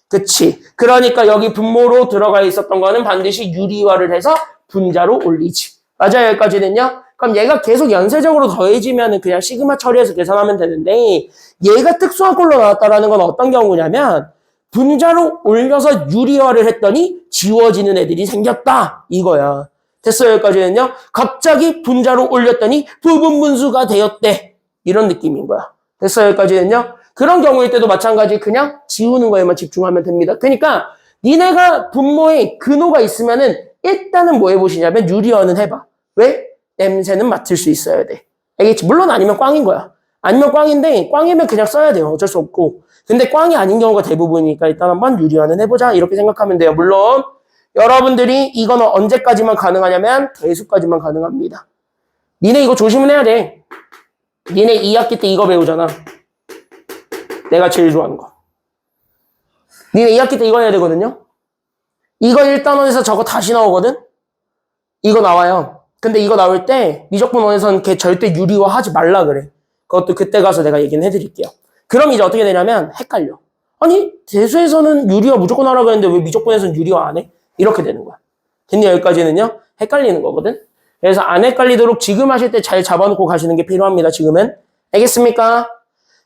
[SPEAKER 1] 그치? 그러니까 여기 분모로 들어가 있었던 거는 반드시 유리화를 해서 분자로 올리지. 맞아요, 여기까지는요? 그럼 얘가 계속 연쇄적으로 더해지면 그냥 시그마 처리해서 계산하면 되는데 얘가 특수한 꼴로 나왔다라는 건 어떤 경우냐면 분자로 올려서 유리화를 했더니 지워지는 애들이 생겼다. 이거야. 됐어요, 여기까지는요? 갑자기 분자로 올렸더니 부분분수가 되었대. 이런 느낌인 거야. 됐어요, 여기까지는요? 그런 경우일 때도 마찬가지 그냥 지우는 거에만 집중하면 됩니다. 그러니까 니네가 분모에 근호가 있으면은 일단은 뭐 해보시냐면 유리화는 해봐. 왜? 냄새는 맡을 수 있어야 돼. 알겠지? 물론 아니면 꽝인 거야. 아니면 꽝인데 꽝이면 그냥 써야 돼요. 어쩔 수 없고. 근데 꽝이 아닌 경우가 대부분이니까 일단 한번 유리화는 해보자. 이렇게 생각하면 돼요. 물론 여러분들이 이거는 언제까지만 가능하냐면 대수까지만 가능합니다. 니네 이거 조심은 해야 돼. 니네 2학기 때 이거 배우잖아. 내가 제일 좋아하는 거. 니네 2학기 때 이거 해야 되거든요. 이거 1단원에서 저거 다시 나오거든. 이거 나와요. 근데 이거 나올 때 미적분원에서는 걔 절대 유리화 하지 말라 그래. 그것도 그때 가서 내가 얘기는 해드릴게요. 그럼 이제 어떻게 되냐면 헷갈려. 아니 대수에서는 유리화 무조건 하라고 했는데 왜 미적분에서는 유리화 안 해? 이렇게 되는 거야. 됐니? 여기까지는요. 헷갈리는 거거든. 그래서 안 헷갈리도록 지금 하실 때 잘 잡아놓고 가시는 게 필요합니다. 지금은. 알겠습니까?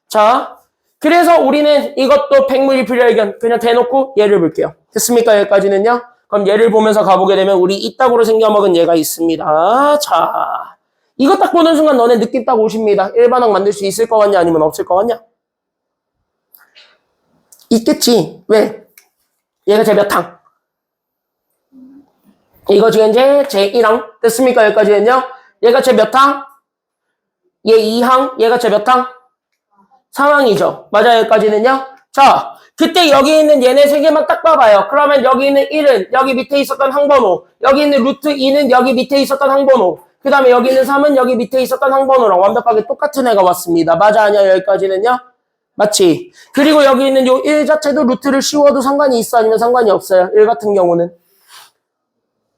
[SPEAKER 1] 자, 그래서 우리는 이것도 백물이 필요할견 그냥 대놓고 얘를 볼게요. 됐습니까? 여기까지는요. 그럼 얘를 보면서 가보게 되면 우리 이따구로 생겨먹은 얘가 있습니다. 자, 이거 딱 보는 순간 너네 느낌 딱 오십니다. 일반항 만들 수 있을 것 같냐 아니면 없을 것 같냐? 있겠지. 왜? 얘가 제 몇 항? 이거 지금 이제 제 1항 됐습니까? 여기까지 했냐? 얘가 제 몇 항? 얘 2항? 얘가 제 몇 항? 3항이죠. 맞아요. 여기까지는요? 자, 그때 여기 있는 얘네 세 개만 딱 봐봐요. 그러면 여기 있는 1은 여기 밑에 있었던 항번호, 여기 있는 루트 2는 여기 밑에 있었던 항번호, 그 다음에 여기 있는 3은 여기 밑에 있었던 항번호랑 완벽하게 똑같은 애가 왔습니다. 맞아, 아니야? 여기까지는요? 맞지? 그리고 여기 있는 요 1 자체도 루트를 씌워도 상관이 있어? 아니면 상관이 없어요? 1 같은 경우는.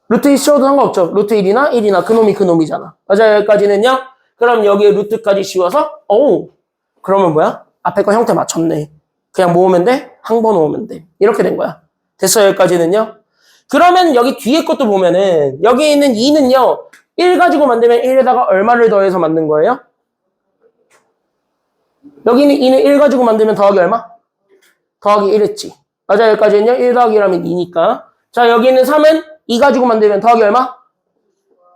[SPEAKER 1] 루트 2 씌워도 상관없죠. 루트 1이나 그놈이잖아. 맞아요? 여기까지는요? 그럼 여기에 루트까지 씌워서, 그러면 뭐야? 앞에 거 형태 맞췄네. 그냥 모으면 돼? 항번호 오면 돼. 이렇게 된 거야. 됐어요? 여기까지는요? 그러면 여기 뒤에 것도 보면은, 여기 있는 2는요, 1 가지고 만들면 1에다가 얼마를 더해서 만든 거예요? 여기 있는 2는 1 가지고 만들면 더하기 얼마? 더하기 1 했지. 맞아, 여기까지는요? 1 더하기 1하면 2니까. 자, 여기 있는 3은 2 가지고 만들면 더하기 얼마?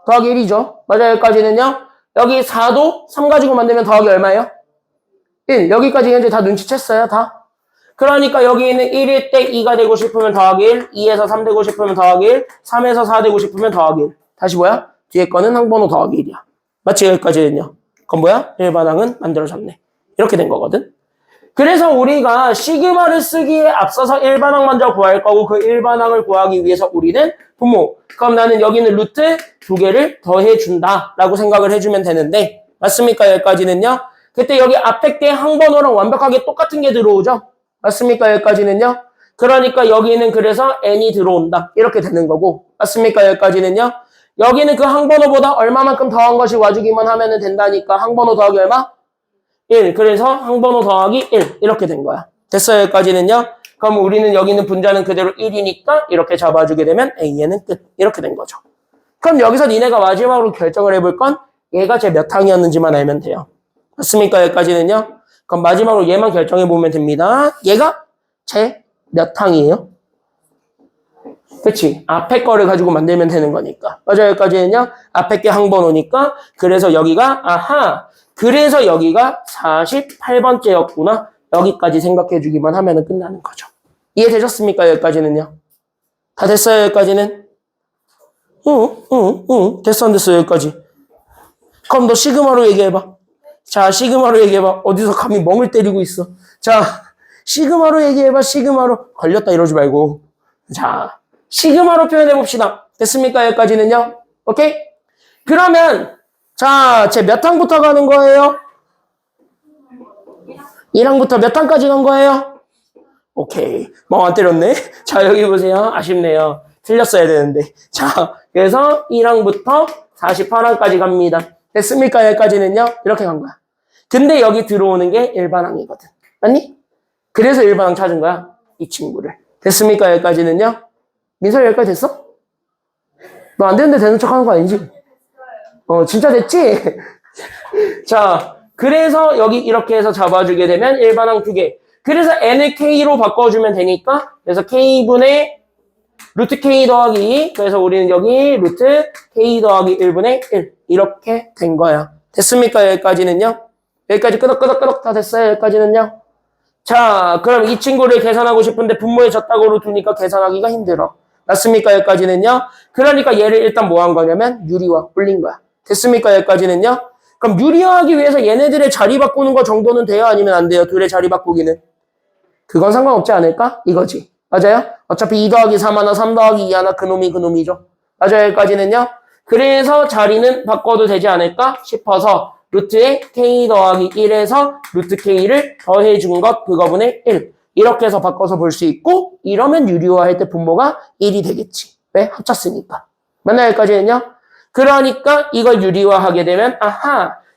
[SPEAKER 1] 더하기 1이죠. 맞아, 여기까지는요? 여기 4도 3 가지고 만들면 더하기 얼마예요? 1. 여기까지 현재 다 눈치챘어요, 다? 그러니까 여기 있는 1일 때 2가 되고 싶으면 더하기 1, 2에서 3 되고 싶으면 더하기 1, 3에서 4 되고 싶으면 더하기 1. 다시 뭐야? 뒤에 거는 항번호 더하기 1이야. 맞지? 여기까지는요. 그럼 뭐야? 일반항은 만들어졌네. 이렇게 된 거거든. 그래서 우리가 시그마를 쓰기에 앞서서 일반항 먼저 구할 거고 그 일반항을 구하기 위해서 우리는 분모. 그럼 나는 여기는 루트 2개를 더해준다 라고 생각을 해주면 되는데 맞습니까? 여기까지는요. 그때 여기 앞에 게 항번호랑 완벽하게 똑같은 게 들어오죠? 맞습니까? 여기까지는요. 그러니까 여기는 그래서 n이 들어온다. 이렇게 되는 거고 맞습니까? 여기까지는요. 여기는 그 항번호보다 얼마만큼 더한 것이 와주기만 하면 된다니까 항번호 더하기 얼마? 1. 그래서 항번호 더하기 1. 이렇게 된 거야. 됐어요? 여기까지는요. 그럼 우리는 여기 있는 분자는 그대로 1이니까 이렇게 잡아주게 되면 A에는 끝. 이렇게 된 거죠. 그럼 여기서 니네가 마지막으로 결정을 해볼 건 얘가 제 몇 항이었는지만 알면 돼요. 맞습니까? 여기까지는요. 그럼 마지막으로 얘만 결정해보면 됩니다. 얘가 제 몇 항이에요? 그치? 앞에 거를 가지고 만들면 되는 거니까. 맞아요? 여기까지는요. 앞에 게 항번호니까. 그래서 여기가 그래서 여기가 48번째였구나. 여기까지 생각해주기만 하면 끝나는 거죠. 이해되셨습니까? 여기까지는요. 다 됐어요? 여기까지는? 됐어 안 됐어? 여기까지. 그럼 너 시그마로 얘기해봐. 자, 시그마로 얘기해봐. 어디서 감히 멍을 때리고 있어. 자, 시그마로 얘기해봐. 시그마로. 걸렸다 이러지 말고. 자, 시그마로 표현해봅시다. 됐습니까? 여기까지는요. 오케이? 그러면 자, 제 몇 항부터 가는 거예요? 1항부터 몇 항까지 간 거예요? 오케이. 멍 안 때렸네. 자, 여기 보세요. 아쉽네요. 틀렸어야 되는데. 자, 그래서 1항부터 48항까지 갑니다. 됐습니까? 여기까지는요. 이렇게 간 거야. 근데 여기 들어오는 게 일반항이거든. 맞니? 그래서 일반항 찾은 거야. 이 친구를. 됐습니까? 여기까지는요. 민설이 여기까지 됐어? 너 안 되는데 되는 척 하는 거 아니지? 진짜 됐지? 자, 그래서 여기 이렇게 해서 잡아주게 되면 일반항 2개. 그래서 n을 k로 바꿔주면 되니까 그래서 k분의 루트 k 더하기 2. 그래서 우리는 여기 루트 k 더하기 1분의 1 이렇게 된 거야. 됐습니까? 여기까지는요. 여기까지 끄덕끄덕끄덕 다 됐어요. 여기까지는요. 자, 그럼 이 친구를 계산하고 싶은데 분모에 졌다고 두니까 계산하기가 힘들어. 맞습니까? 여기까지는요. 그러니까 얘를 일단 뭐 한 거냐면 유리화 올린 거야. 됐습니까? 여기까지는요. 그럼 유리화하기 위해서 얘네들의 자리 바꾸는 거 정도는 돼요? 아니면 안 돼요? 둘의 자리 바꾸기는? 그건 상관없지 않을까? 이거지. 맞아요? 어차피 2 더하기 3 하나, 3 더하기 2 하나 그놈이죠. 맞아요? 여기까지는요. 그래서 자리는 바꿔도 되지 않을까 싶어서 루트에 k 더하기 1에서 루트 k를 더해준 것 그거분의 1. 이렇게 해서 바꿔서 볼 수 있고 이러면 유리화할 때 분모가 1이 되겠지. 왜? 합쳤으니까. 맞나요? 여기까지는요. 그러니까 이걸 유리화하게 되면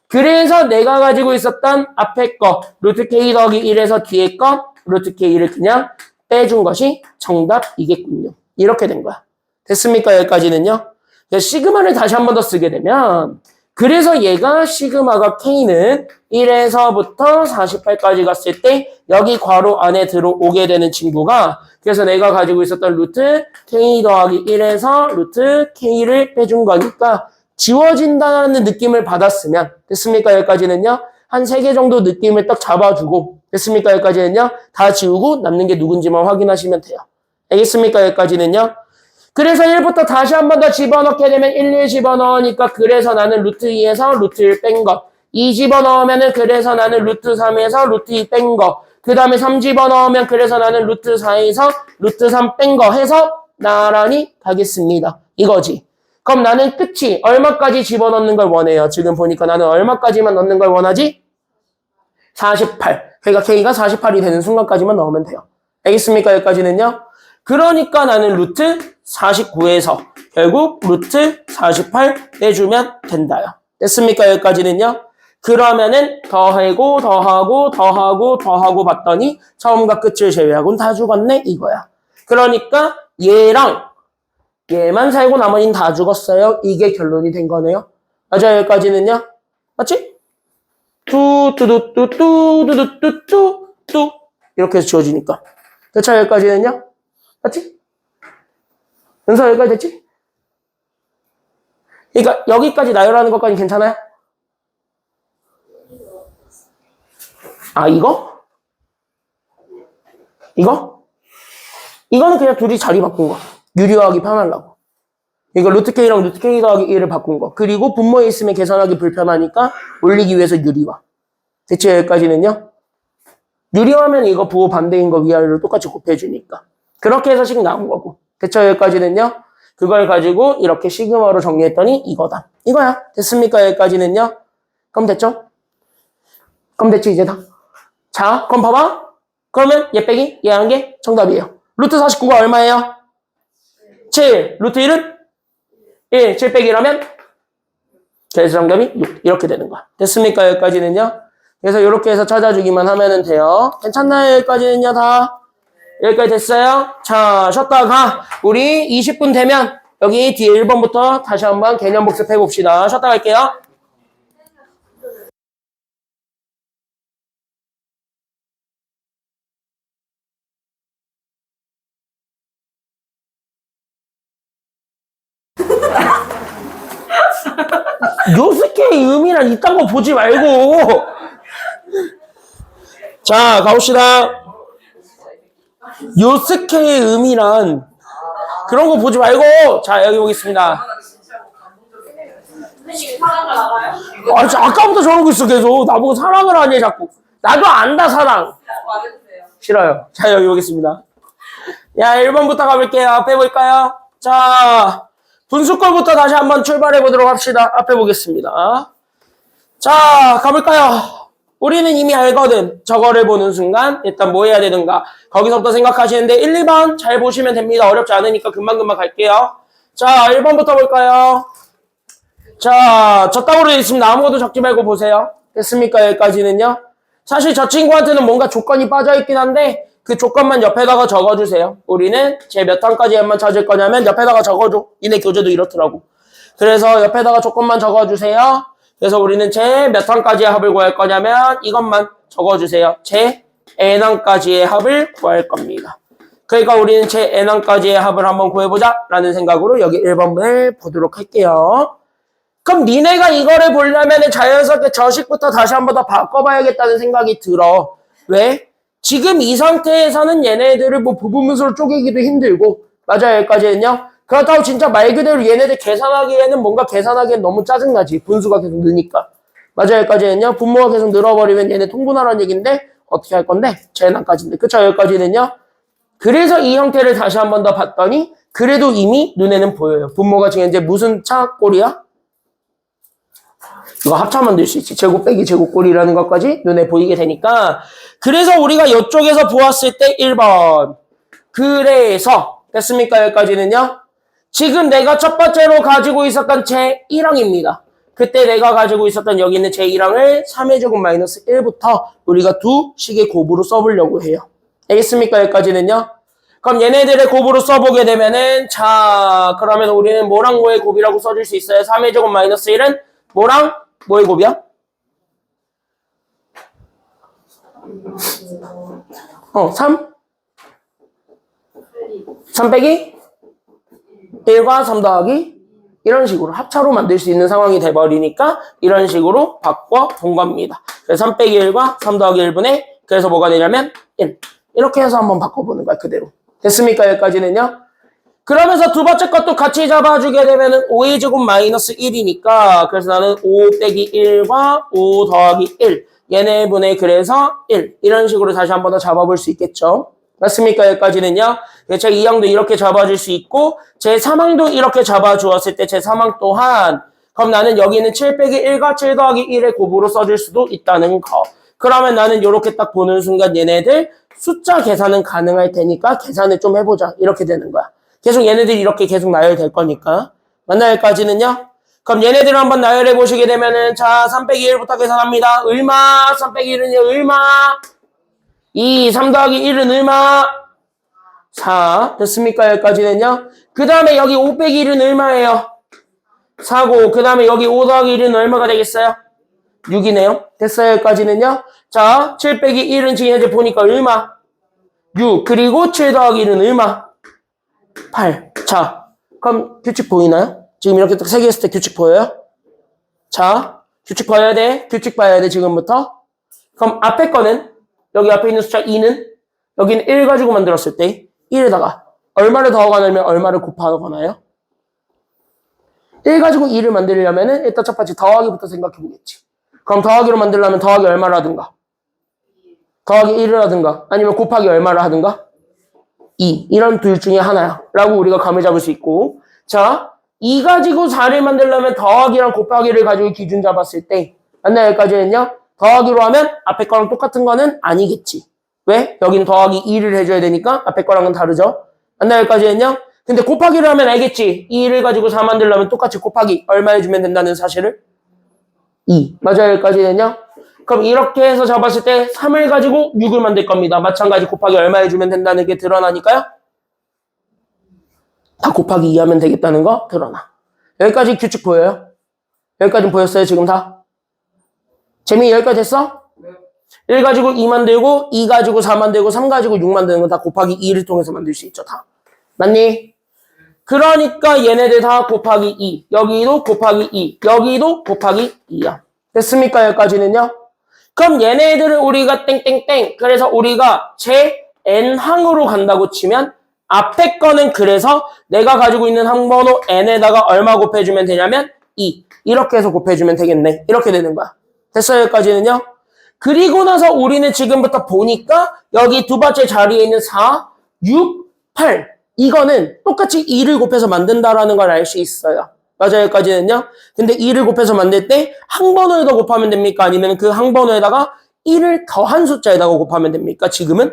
[SPEAKER 1] 그래서 내가 가지고 있었던 앞에 거 루트 k 더하기 1에서 뒤에 거 루트 k를 그냥 빼준 것이 정답이겠군요. 이렇게 된 거야. 됐습니까? 여기까지는요. 시그마를 다시 한 번 더 쓰게 되면 그래서 얘가 시그마가 k는 1에서부터 48까지 갔을 때 여기 괄호 안에 들어오게 되는 친구가 그래서 내가 가지고 있었던 루트 k 더하기 1에서 루트 k를 빼준 거니까 지워진다는 느낌을 받았으면 됐습니까? 여기까지는요. 한 3개 정도 느낌을 딱 잡아주고 됐습니까? 여기까지는요. 다 지우고 남는 게 누군지만 확인하시면 돼요. 알겠습니까? 여기까지는요. 그래서 1부터 다시 한 번 더 집어넣게 되면 1 집어넣으니까 그래서 나는 루트 2에서 루트 1 뺀 거. 2 집어넣으면은 그래서 나는 루트 3에서 루트 2 뺀 거. 그 다음에 3 집어넣으면 그래서 나는 루트 4에서 루트 3 뺀 거 해서 나란히 가겠습니다. 이거지. 그럼 나는 끝이 얼마까지 집어넣는 걸 원해요? 지금 보니까 나는 얼마까지만 넣는 걸 원하지? 48. 그러니까 K가 48이 되는 순간까지만 넣으면 돼요. 알겠습니까? 여기까지는요. 그러니까 나는 루트 49에서 결국 루트 48 내주면 된다요. 됐습니까? 여기까지는요. 그러면은 더하고 더하고 더하고 더하고 봤더니 처음과 끝을 제외하고는 다 죽었네 이거야. 그러니까 얘랑 얘만 살고 나머지는 다 죽었어요. 이게 결론이 된 거네요. 맞아요. 여기까지는요. 맞지? 뚜뚜뚜뚜뚜뚜뚜뚜 이렇게 해서 지워지니까. 그쵸? 여기까지는요. 맞지? 은서 여기까지 됐지? 그러니까 여기까지 나열하는 것까지 괜찮아요? 아 이거? 이거? 이거는 그냥 둘이 자리 바꾼 거. 유리화하기 편하려고. 이거 루트 K랑 루트 K 더하기 1을 바꾼 거. 그리고 분모에 있으면 계산하기 불편하니까 올리기 위해서 유리화. 대체 여기까지는요? 유리화면 이거 부호 반대인 거 위아래로 똑같이 곱해주니까. 그렇게 해서 식 나온 거고. 대체 여기까지는요? 그걸 가지고 이렇게 시그마로 정리했더니 이거다. 이거야. 됐습니까? 여기까지는요? 그럼 됐죠? 그럼 됐지 이제 다. 자, 그럼 봐봐. 그러면 얘 빼기 얘 한 게 정답이에요. 루트 49가 얼마예요? 7. 루트 1은? 1. 7 빼기 1하면? 그래서 정답이 6. 이렇게 되는 거야. 됐습니까? 여기까지는요? 그래서 이렇게 해서 찾아주기만 하면 돼요. 괜찮나요? 여기까지는요? 다? 여기까지 됐어요? 자, 쉬었다가 우리 20분 되면 여기 뒤에 1번부터 다시 한번 개념 복습해 봅시다. 쉬었다 갈게요. 요스케의 의미란 이딴 거 보지 말고. 자, 가봅시다. 요스케의 의미란 그런 거 보지 말고. 자, 여기 보겠습니다. 아, 진짜 아까부터 저러고 있어, 계속. 나보고 사랑을 하니, 자꾸. 나도 안다, 사랑. 싫어요. 자, 여기 보겠습니다. 야, 1번부터 가볼게요. 앞에 볼까요? 자, 분수꼴부터 다시 한번 출발해 보도록 합시다. 앞에 보겠습니다. 자, 가볼까요? 우리는 이미 알거든. 저거를 보는 순간 일단 뭐 해야 되는가. 거기서부터 생각하시는데 1, 2번 잘 보시면 됩니다. 어렵지 않으니까 금방금방 갈게요. 자, 1번부터 볼까요? 자, 저 따구로 되어 있습니다. 아무것도 적지 말고 보세요. 됐습니까? 여기까지는요. 사실 저 친구한테는 뭔가 조건이 빠져있긴 한데 그 조건만 옆에다가 적어주세요. 우리는 제 몇 항까지만 찾을 거냐면 옆에다가 적어줘. 니네 교재도 이렇더라고. 그래서 옆에다가 조건만 적어주세요. 그래서 우리는 제 몇 항까지의 합을 구할 거냐면 이것만 적어주세요. 제 n항까지의 합을 구할 겁니다. 그러니까 우리는 제 n항까지의 합을 한번 구해보자 라는 생각으로 여기 1번을 보도록 할게요. 그럼 니네가 이거를 보려면 자연스럽게 저식부터 다시 한 번 더 바꿔봐야겠다는 생각이 들어. 왜? 지금 이 상태에서는 얘네들을 뭐 부분문서로 쪼개기도 힘들고 맞아요 여기까지는요. 그렇다고 진짜 말 그대로 얘네들 계산하기에는 뭔가 계산하기엔 너무 짜증나지. 분수가 계속 느니까. 맞아요 여기까지는요. 분모가 계속 늘어버리면 얘네 통분하라는 얘기인데 어떻게 할 건데? 재난까지인데 그쵸 여기까지는요. 그래서 이 형태를 다시 한 번 더 봤더니 그래도 이미 눈에는 보여요. 분모가 지금 이제 무슨 차꼴이야? 이거 합차만 될 수 있지. 제곱 빼기 제곱꼴이라는 것까지 눈에 보이게 되니까. 그래서 우리가 이쪽에서 보았을 때 1번. 그래서 됐습니까? 여기까지는요. 지금 내가 첫 번째로 가지고 있었던 제 1항입니다. 그때 내가 가지고 있었던 여기 있는 제 1항을 3의 제곱 마이너스 1부터 우리가 두 식의 곱으로 써보려고 해요. 알겠습니까? 여기까지는요. 그럼 얘네들의 곱으로 써보게 되면은 자 그러면 우리는 뭐랑 뭐의 곱이라고 써줄 수 있어요? 3의 제곱 마이너스 1은 뭐랑 뭐의 곱이야? 3? 3 빼기 1과 3 더하기 이런 식으로 합차로 만들 수 있는 상황이 돼버리니까 이런 식으로 바꿔본 겁니다. 그래서 3 빼기 1과 3 더하기 1분의 그래서 뭐가 되냐면 1. 이렇게 해서 한번 바꿔보는 거야, 그대로. 됐습니까? 여기까지는요? 그러면서 두 번째 것도 같이 잡아주게 되면은 5의 제곱 마이너스 1이니까 그래서 나는 5 빼기 1과 5 더하기 1 얘네 분의 그래서 1 이런 식으로 다시 한 번 더 잡아볼 수 있겠죠. 맞습니까? 여기까지는요. 제 2항도 이렇게 잡아줄 수 있고 제 3항도 이렇게 잡아주었을 때 제 3항 또한 그럼 나는 여기는 7 빼기 1과 7 더하기 1의 곱으로 써줄 수도 있다는 거. 그러면 나는 이렇게 딱 보는 순간 얘네들 숫자 계산은 가능할 테니까 계산을 좀 해보자. 이렇게 되는 거야. 계속 얘네들이 이렇게 계속 나열될 거니까. 맞나요까지는요? 그럼 얘네들을 한번 나열해 보시게 되면은 자 3 빼기 1부터 계산합니다. 얼마? 3 빼기 1은요 얼마? 2, 3 더하기 1은 얼마? 4. 됐습니까? 여기까지는요? 그 다음에 여기 5 빼기 1은 얼마예요? 4고 그 다음에 여기 5 더하기 1은 얼마가 되겠어요? 6이네요. 됐어요? 여기까지는요? 자 7 빼기 1은 지금 현재 보니까 얼마? 6. 그리고 7 더하기 1은 얼마? 8. 자, 그럼 규칙 보이나요? 지금 이렇게 딱 3개 했을 때 규칙 보여요? 자, 규칙 봐야 돼. 규칙 봐야 돼, 지금부터. 그럼 앞에 거는, 여기 앞에 있는 숫자 2는, 여기는 1 가지고 만들었을 때, 1에다가 얼마를 더하거나 얼마를 곱하거나요? 1 가지고 2를 만들려면은, 일단 첫 번째 더하기부터 생각해 보겠지. 그럼 더하기로 만들려면 더하기 얼마를 하든가? 더하기 1을 하든가? 아니면 곱하기 얼마를 하든가? 2. 이런 둘 중에 하나야. 라고 우리가 감을 잡을 수 있고. 자, 2 가지고 4를 만들려면 더하기랑 곱하기를 가지고 기준 잡았을 때. 맞나요? 여기까지는요? 더하기로 하면 앞에 거랑 똑같은 거는 아니겠지. 왜? 여기는 더하기 2를 해줘야 되니까 앞에 거랑은 다르죠. 맞나요? 여기까지는요? 근데 곱하기를 하면 알겠지. 2를 가지고 4 만들려면 똑같이 곱하기 얼마 해주면 된다는 사실을? 2. 맞아요? 여기까지는요? 그럼 이렇게 해서 잡았을 때 3을 가지고 6을 만들 겁니다. 마찬가지 곱하기 얼마 해주면 된다는 게 드러나니까요. 다 곱하기 2 하면 되겠다는 거 드러나. 여기까지 규칙 보여요? 여기까지 보였어요? 지금 다? 재민이 여기까지 됐어? 네. 1 가지고 2 만들고 2 가지고 4 만들고 3 가지고 6 만드는 건 다 곱하기 2를 통해서 만들 수 있죠. 다. 맞니? 그러니까 얘네들 다 곱하기 2. 여기도 곱하기 2. 여기도 곱하기 2야. 됐습니까? 여기까지는요? 그럼 얘네들을 우리가 땡땡땡 그래서 우리가 제 n항으로 간다고 치면 앞에 거는 그래서 내가 가지고 있는 항번호 n에다가 얼마 곱해주면 되냐면 2 이렇게 해서 곱해주면 되겠네. 이렇게 되는 거야. 됐어요? 여기까지는요? 그리고 나서 우리는 지금부터 보니까 여기 두 번째 자리에 있는 4, 6, 8 이거는 똑같이 2를 곱해서 만든다라는 걸 알 수 있어요. 맞아요, 여기까지는요. 근데 2를 곱해서 만들 때 항번호에다 곱하면 됩니까? 아니면 그 항번호에다가 1을 더한 숫자에다가 곱하면 됩니까? 지금은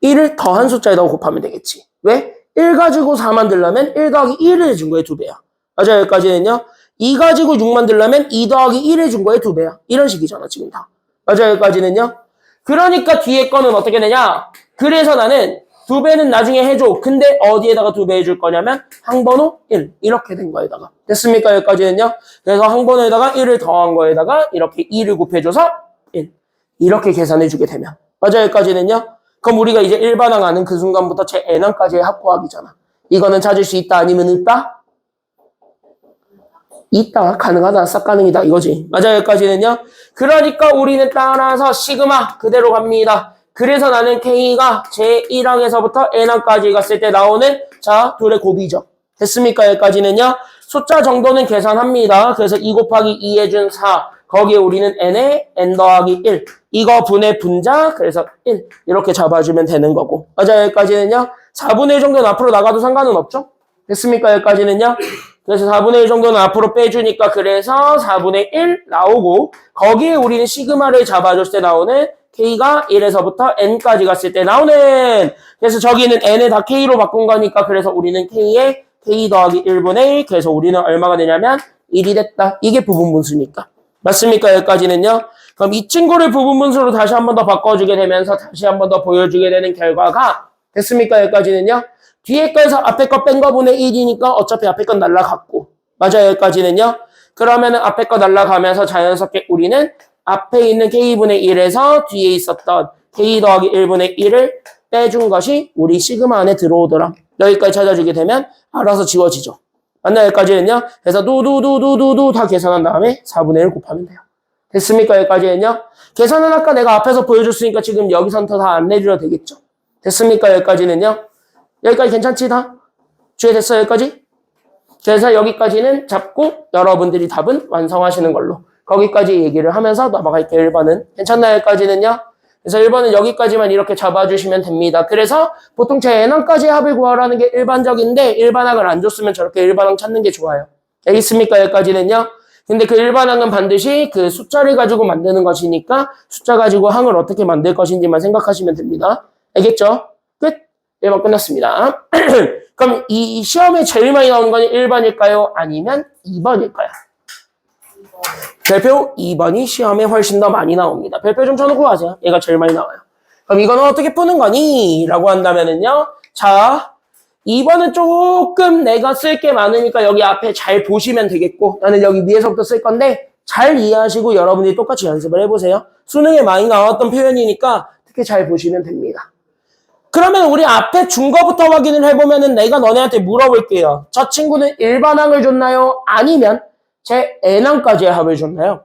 [SPEAKER 1] 1을 더한 숫자에다가 곱하면 되겠지. 왜? 1 가지고 4 만들려면 1 더하기 1을 해준 거에 2배야. 맞아요, 여기까지는요. 2 가지고 6 만들려면 2 더하기 1 해준 거에 2배야. 이런 식이잖아, 지금 다. 맞아요, 여기까지는요. 그러니까 뒤에 거는 어떻게 되냐? 그래서 나는 2배는 나중에 해줘. 근데 어디에다가 2배 해줄 거냐면 항번호 1. 이렇게 된 거에다가. 됐습니까? 여기까지는요. 그래서 항번호에다가 1을 더한 거에다가 이렇게 2를 곱해줘서 1. 이렇게 계산해주게 되면. 맞아요? 여기까지는요. 그럼 우리가 이제 일반항 아는 그 순간부터 제 n항까지의 합고하기잖아. 이거는 찾을 수 있다 아니면 없다? 있다. 가능하다. 싹 가능이다. 이거지. 맞아요? 여기까지는요. 그러니까 우리는 따라서 시그마 그대로 갑니다. 그래서 나는 K가 제1항에서부터 N항까지 갔을 때 나오는 자 둘의 곱이죠. 됐습니까? 여기까지는요. 숫자 정도는 계산합니다. 그래서 2 곱하기 2 해준 4. 거기에 우리는 N에 N 더하기 1. 이거 분의 분자. 그래서 1. 이렇게 잡아주면 되는 거고. 맞아요? 여기까지는요. 4분의 1 정도는 앞으로 나가도 상관은 없죠? 됐습니까? 여기까지는요. 그래서 4분의 1 정도는 앞으로 빼주니까 그래서 4분의 1 나오고 거기에 우리는 시그마를 잡아줬을 때 나오는 K가 1에서부터 N까지 갔을 때 나오는 그래서 저기는 N을 다 K로 바꾼 거니까 그래서 우리는 K에 K 더하기 1분의 1 그래서 우리는 얼마가 되냐면 1이 됐다. 이게 부분분수니까. 맞습니까? 여기까지는요. 그럼 이 친구를 부분분수로 다시 한 번 더 바꿔주게 되면서 다시 한 번 더 보여주게 되는 결과가 됐습니까? 여기까지는요. 뒤에 거에서 앞에 거 뺀 거분의 1이니까 어차피 앞에 건 날라갔고 맞아요. 여기까지는요. 그러면은 앞에 거 날라가면서 자연스럽게 우리는 앞에 있는 K분의 1에서 뒤에 있었던 K 더하기 1분의 1을 빼준 것이 우리 시그마 안에 들어오더라. 여기까지 찾아주게 되면 알아서 지워지죠. 맞나 여기까지는요? 그래서 두두두두두두 다 계산한 다음에 4분의 1 곱하면 돼요. 됐습니까? 여기까지는요? 계산은 아까 내가 앞에서 보여줬으니까 지금 여기서부터 다 안 내드려도 되겠죠? 됐습니까? 여기까지는요? 여기까지 괜찮지 다? 주의됐어 여기까지? 그래서 여기까지는 잡고 여러분들이 답은 완성하시는 걸로 거기까지 얘기를 하면서 넘어갈게요. 1번은 괜찮나요? 여기까지는요? 그래서 1번은 여기까지만 이렇게 잡아주시면 됩니다. 그래서 보통 제 n항까지 합을 구하라는 게 일반적인데 일반항을 안 줬으면 저렇게 일반항 찾는 게 좋아요. 알겠습니까? 여기까지는요? 근데 그 일반항은 반드시 그 숫자를 가지고 만드는 것이니까 숫자 가지고 항을 어떻게 만들 것인지만 생각하시면 됩니다. 알겠죠? 끝! 1번 끝났습니다. 그럼 이 시험에 제일 많이 나오는 건 1번일까요? 아니면 2번일까요? 별표 2번이 시험에 훨씬 더 많이 나옵니다. 별표 좀 쳐놓고 가세요. 얘가 제일 많이 나와요. 그럼 이거는 어떻게 푸는 거니? 라고 한다면은요. 자, 2번은 조금 내가 쓸 게 많으니까 여기 앞에 잘 보시면 되겠고 나는 여기 위에서부터 쓸 건데 잘 이해하시고 여러분들이 똑같이 연습을 해보세요. 수능에 많이 나왔던 표현이니까 특히 잘 보시면 됩니다. 그러면 우리 앞에 준 거부터 확인을 해보면은 내가 너네한테 물어볼게요. 저 친구는 일반항을 줬나요? 아니면 제 n항까지의 합을 줬나요?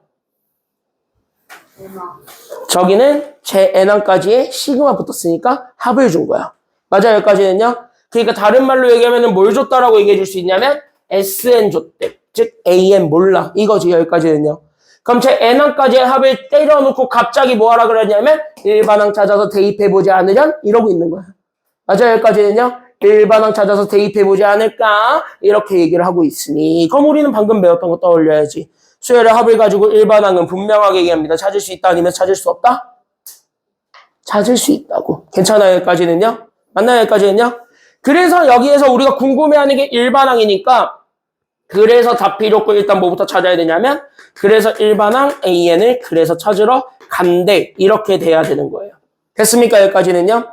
[SPEAKER 1] 저기는 제 n항까지의 시그마 붙었으니까 합을 준 거야. 맞아요, 여기까지는요? 그러니까 다른 말로 얘기하면 뭘 줬다라고 얘기해 줄 수 있냐면 SN 줬대. 즉 AN 몰라. 이거지, 여기까지는요. 그럼 제 n항까지의 합을 때려놓고 갑자기 뭐 하라 그러냐면 일반항 찾아서 대입해보지 않으련? 이러고 있는 거야. 맞아요, 여기까지는요? 일반항 찾아서 대입해보지 않을까? 이렇게 얘기를 하고 있으니 그럼 우리는 방금 배웠던 거 떠올려야지. 수열의 합을 가지고 일반항은 분명하게 얘기합니다. 찾을 수 있다 아니면 찾을 수 없다? 찾을 수 있다고. 괜찮아요, 여기까지는요? 맞나요, 여기까지는요? 그래서 여기에서 우리가 궁금해하는 게 일반항이니까 그래서 답 필요 없고 일단 뭐부터 찾아야 되냐면 그래서 일반항 AN을 그래서 찾으러 간대. 이렇게 돼야 되는 거예요. 됐습니까? 여기까지는요?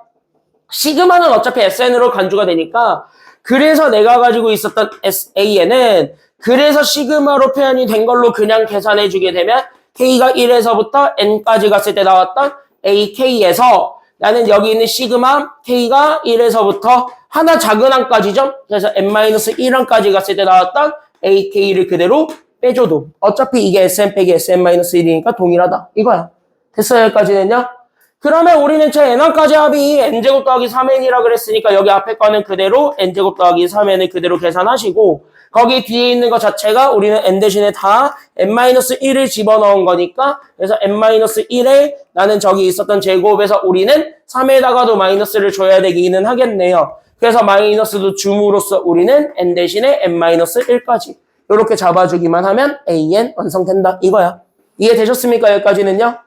[SPEAKER 1] 시그마는 어차피 SN으로 간주가 되니까 그래서 내가 가지고 있었던 AN은 그래서 시그마로 표현이 된 걸로 그냥 계산해 주게 되면 K가 1에서부터 N까지 갔을 때 나왔던 AK에서 나는 여기 있는 시그마 K가 1에서부터 하나 작은 항까지죠. 그래서 N-1항까지 갔을 때 나왔던 AK를 그대로 빼줘도 어차피 이게 SN 빼기 SN-1이니까 동일하다. 이거야. 됐어요? 여기까지는요? 그러면 우리는 제 n항까지 합이 n제곱 더하기 3n이라 그랬으니까 여기 앞에 거는 그대로 n제곱 더하기 3n을 그대로 계산하시고 거기 뒤에 있는 것 자체가 우리는 n 대신에 다 n-1을 집어넣은 거니까 그래서 n-1에 나는 저기 있었던 제곱에서 우리는 3에다가도 마이너스를 줘야 되기는 하겠네요. 그래서 마이너스도 줌으로써 우리는 n 대신에 n-1까지 이렇게 잡아주기만 하면 an 완성된다 이거야. 이해되셨습니까? 여기까지는요?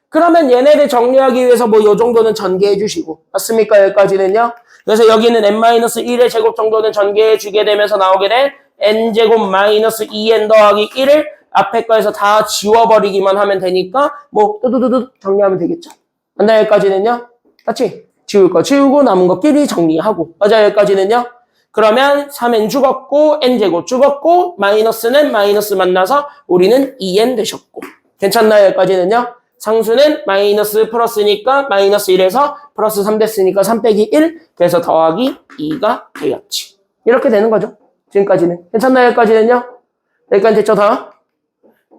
[SPEAKER 1] 그러면 얘네들 정리하기 위해서 뭐 요 정도는 전개해 주시고 맞습니까? 여기까지는요. 그래서 여기는 n-1의 제곱 정도는 전개해 주게 되면서 나오게 된 n제곱 마이너스 2n 더하기 1을 앞에 거에서 다 지워버리기만 하면 되니까 뭐 뚜두두두 정리하면 되겠죠. 맞나요? 여기까지는요. 같이 지울 거 지우고 남은 것끼리 정리하고 맞아요? 여기까지는요. 그러면 3n 죽었고 n제곱 죽었고 마이너스는 마이너스 만나서 우리는 2n 되셨고 괜찮나요? 여기까지는요. 상수는 마이너스 플러스니까 마이너스 1에서 플러스 3 됐으니까 3 빼기 1 그래서 더하기 2가 되었지. 이렇게 되는 거죠. 지금까지는. 괜찮나요? 여기까지는요? 여기까지 됐죠 다?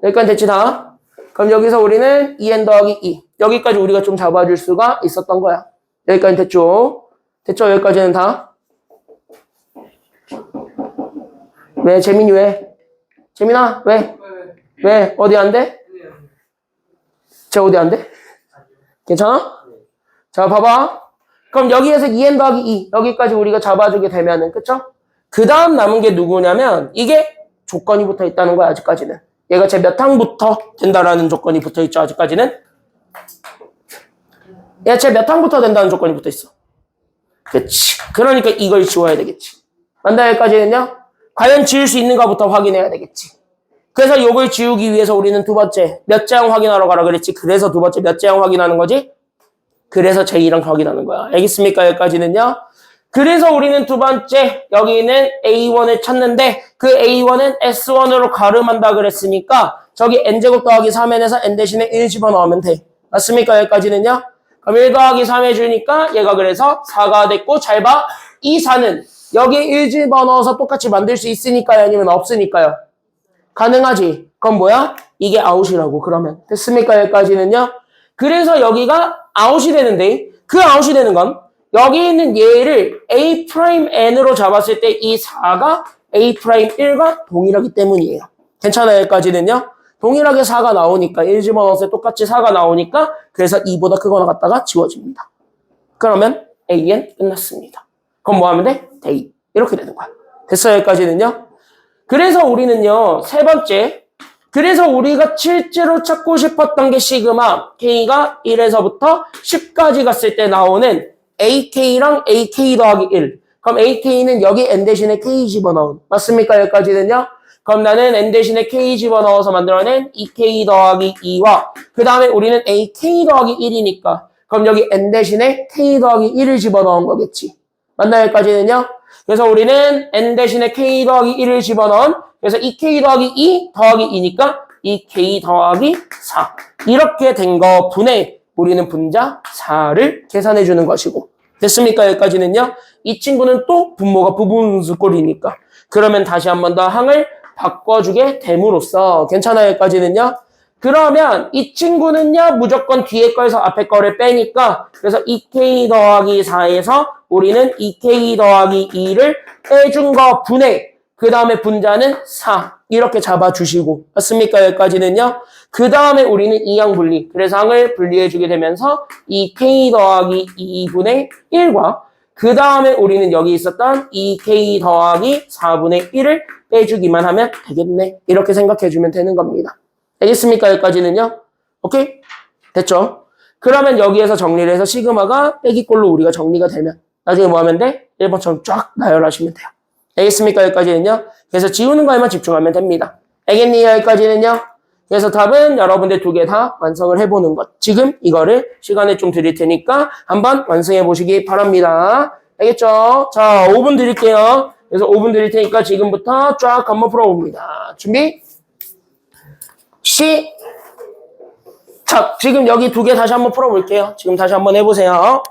[SPEAKER 1] 여기까지 됐지 다? 그럼 여기서 우리는 2n 더하기 2 여기까지 우리가 좀 잡아줄 수가 있었던 거야. 여기까지 됐죠? 됐죠? 여기까지는 다? 왜? 재민이 왜? 재민아 왜? 왜? 어디 안 돼? 쟤 어디 안 돼? 괜찮아? 자, 봐봐. 그럼 여기에서 2n 더하기 2 여기까지 우리가 잡아주게 되면은 그쵸? 그 다음 남은 게 누구냐면 이게 조건이 붙어 있다는 거야 아직까지는. 얘가 제 몇 항부터 된다라는 조건이 붙어 있죠 아직까지는. 얘가 제 몇 항부터 된다는 조건이 붙어 있어. 그치. 그러니까 이걸 지워야 되겠지. 맞나 여기까지는요? 과연 지울 수 있는가부터 확인해야 되겠지. 그래서 요걸 지우기 위해서 우리는 두 번째 몇째 항 확인하러 가라 그랬지. 그래서 두 번째 몇째 항 확인하는 거지? 그래서 제2랑 확인하는 거야. 알겠습니까? 여기까지는요. 그래서 우리는 두 번째 여기는 A1을 찾는데 그 A1은 S1으로 가름한다 그랬으니까 저기 N제곱 더하기 3n에서 N 대신에 1 집어넣으면 돼. 맞습니까? 여기까지는요. 그럼 1 더하기 3 해주니까 얘가 그래서 4가 됐고 잘 봐. 이 4는 여기 1 집어넣어서 똑같이 만들 수 있으니까요? 아니면 없으니까요? 가능하지. 그럼 뭐야? 이게 아웃이라고. 그러면 됐습니까? 여기까지는요. 그래서 여기가 아웃이 되는데 그 아웃이 되는 건 여기 있는 얘를 A'N으로 잡았을 때 이 4가 A'1과 동일하기 때문이에요. 괜찮아요? 여기까지는요. 동일하게 4가 나오니까 1 집어넣었을 때 똑같이 4가 나오니까 그래서 2보다 크거나 같다가 지워집니다. 그러면 AN 끝났습니다. 그럼 뭐 하면 돼? 대2. 이렇게 되는 거야. 됐어요? 여기까지는요. 그래서 우리는요, 세 번째. 그래서 우리가 실제로 찾고 싶었던 게 시그마 K가 1에서부터 10까지 갔을 때 나오는 AK랑 AK 더하기 1. 그럼 AK는 여기 N 대신에 K 집어넣은. 맞습니까? 여기까지는요? 그럼 나는 N 대신에 K 집어넣어서 만들어낸 EK 더하기 2와 그 다음에 우리는 AK 더하기 1이니까 그럼 여기 N 대신에 K 더하기 1을 집어넣은 거겠지. 맞나요? 여기까지는요? 그래서 우리는 N 대신에 K 더하기 1을 집어넣은 그래서 2K 더하기 2 더하기 2니까 2K 더하기 4 이렇게 된 거 분의 우리는 분자 4를 계산해 주는 것이고 됐습니까? 여기까지는요. 이 친구는 또 분모가 부분수꼴이니까 그러면 다시 한 번 더 항을 바꿔주게 됨으로써 괜찮아요? 여기까지는요. 그러면 이 친구는요 무조건 뒤에 거에서 앞에 거를 빼니까 그래서 2K 더하기 4에서 우리는 2K 더하기 2를 빼준 거 분해 그 다음에 분자는 4 이렇게 잡아주시고 맞습니까? 여기까지는요. 그 다음에 우리는 이항 분리 그래서 항을 분리해주게 되면서 2K 더하기 2분의 1과 그 다음에 우리는 여기 있었던 2K 더하기 4분의 1을 빼주기만 하면 되겠네 이렇게 생각해주면 되는 겁니다. 알겠습니까? 여기까지는요. 오케이? 됐죠? 그러면 여기에서 정리를 해서 시그마가 빼기꼴로 우리가 정리가 되면 나중에 뭐 하면 돼? 1번처럼 쫙 나열하시면 돼요. 알겠습니까? 여기까지는요. 그래서 지우는 거에만 집중하면 됩니다. 알겠니? 여기까지는요. 그래서 답은 여러분들 두 개 다 완성을 해보는 것. 지금 이거를 시간을 좀 드릴 테니까 한번 완성해 보시기 바랍니다. 알겠죠? 자, 5분 드릴게요. 그래서 5분 드릴 테니까 지금부터 쫙 한번 풀어봅니다. 준비? 자, 지금 여기 두 개 다시 한번 풀어볼게요. 지금 다시 한번 해보세요.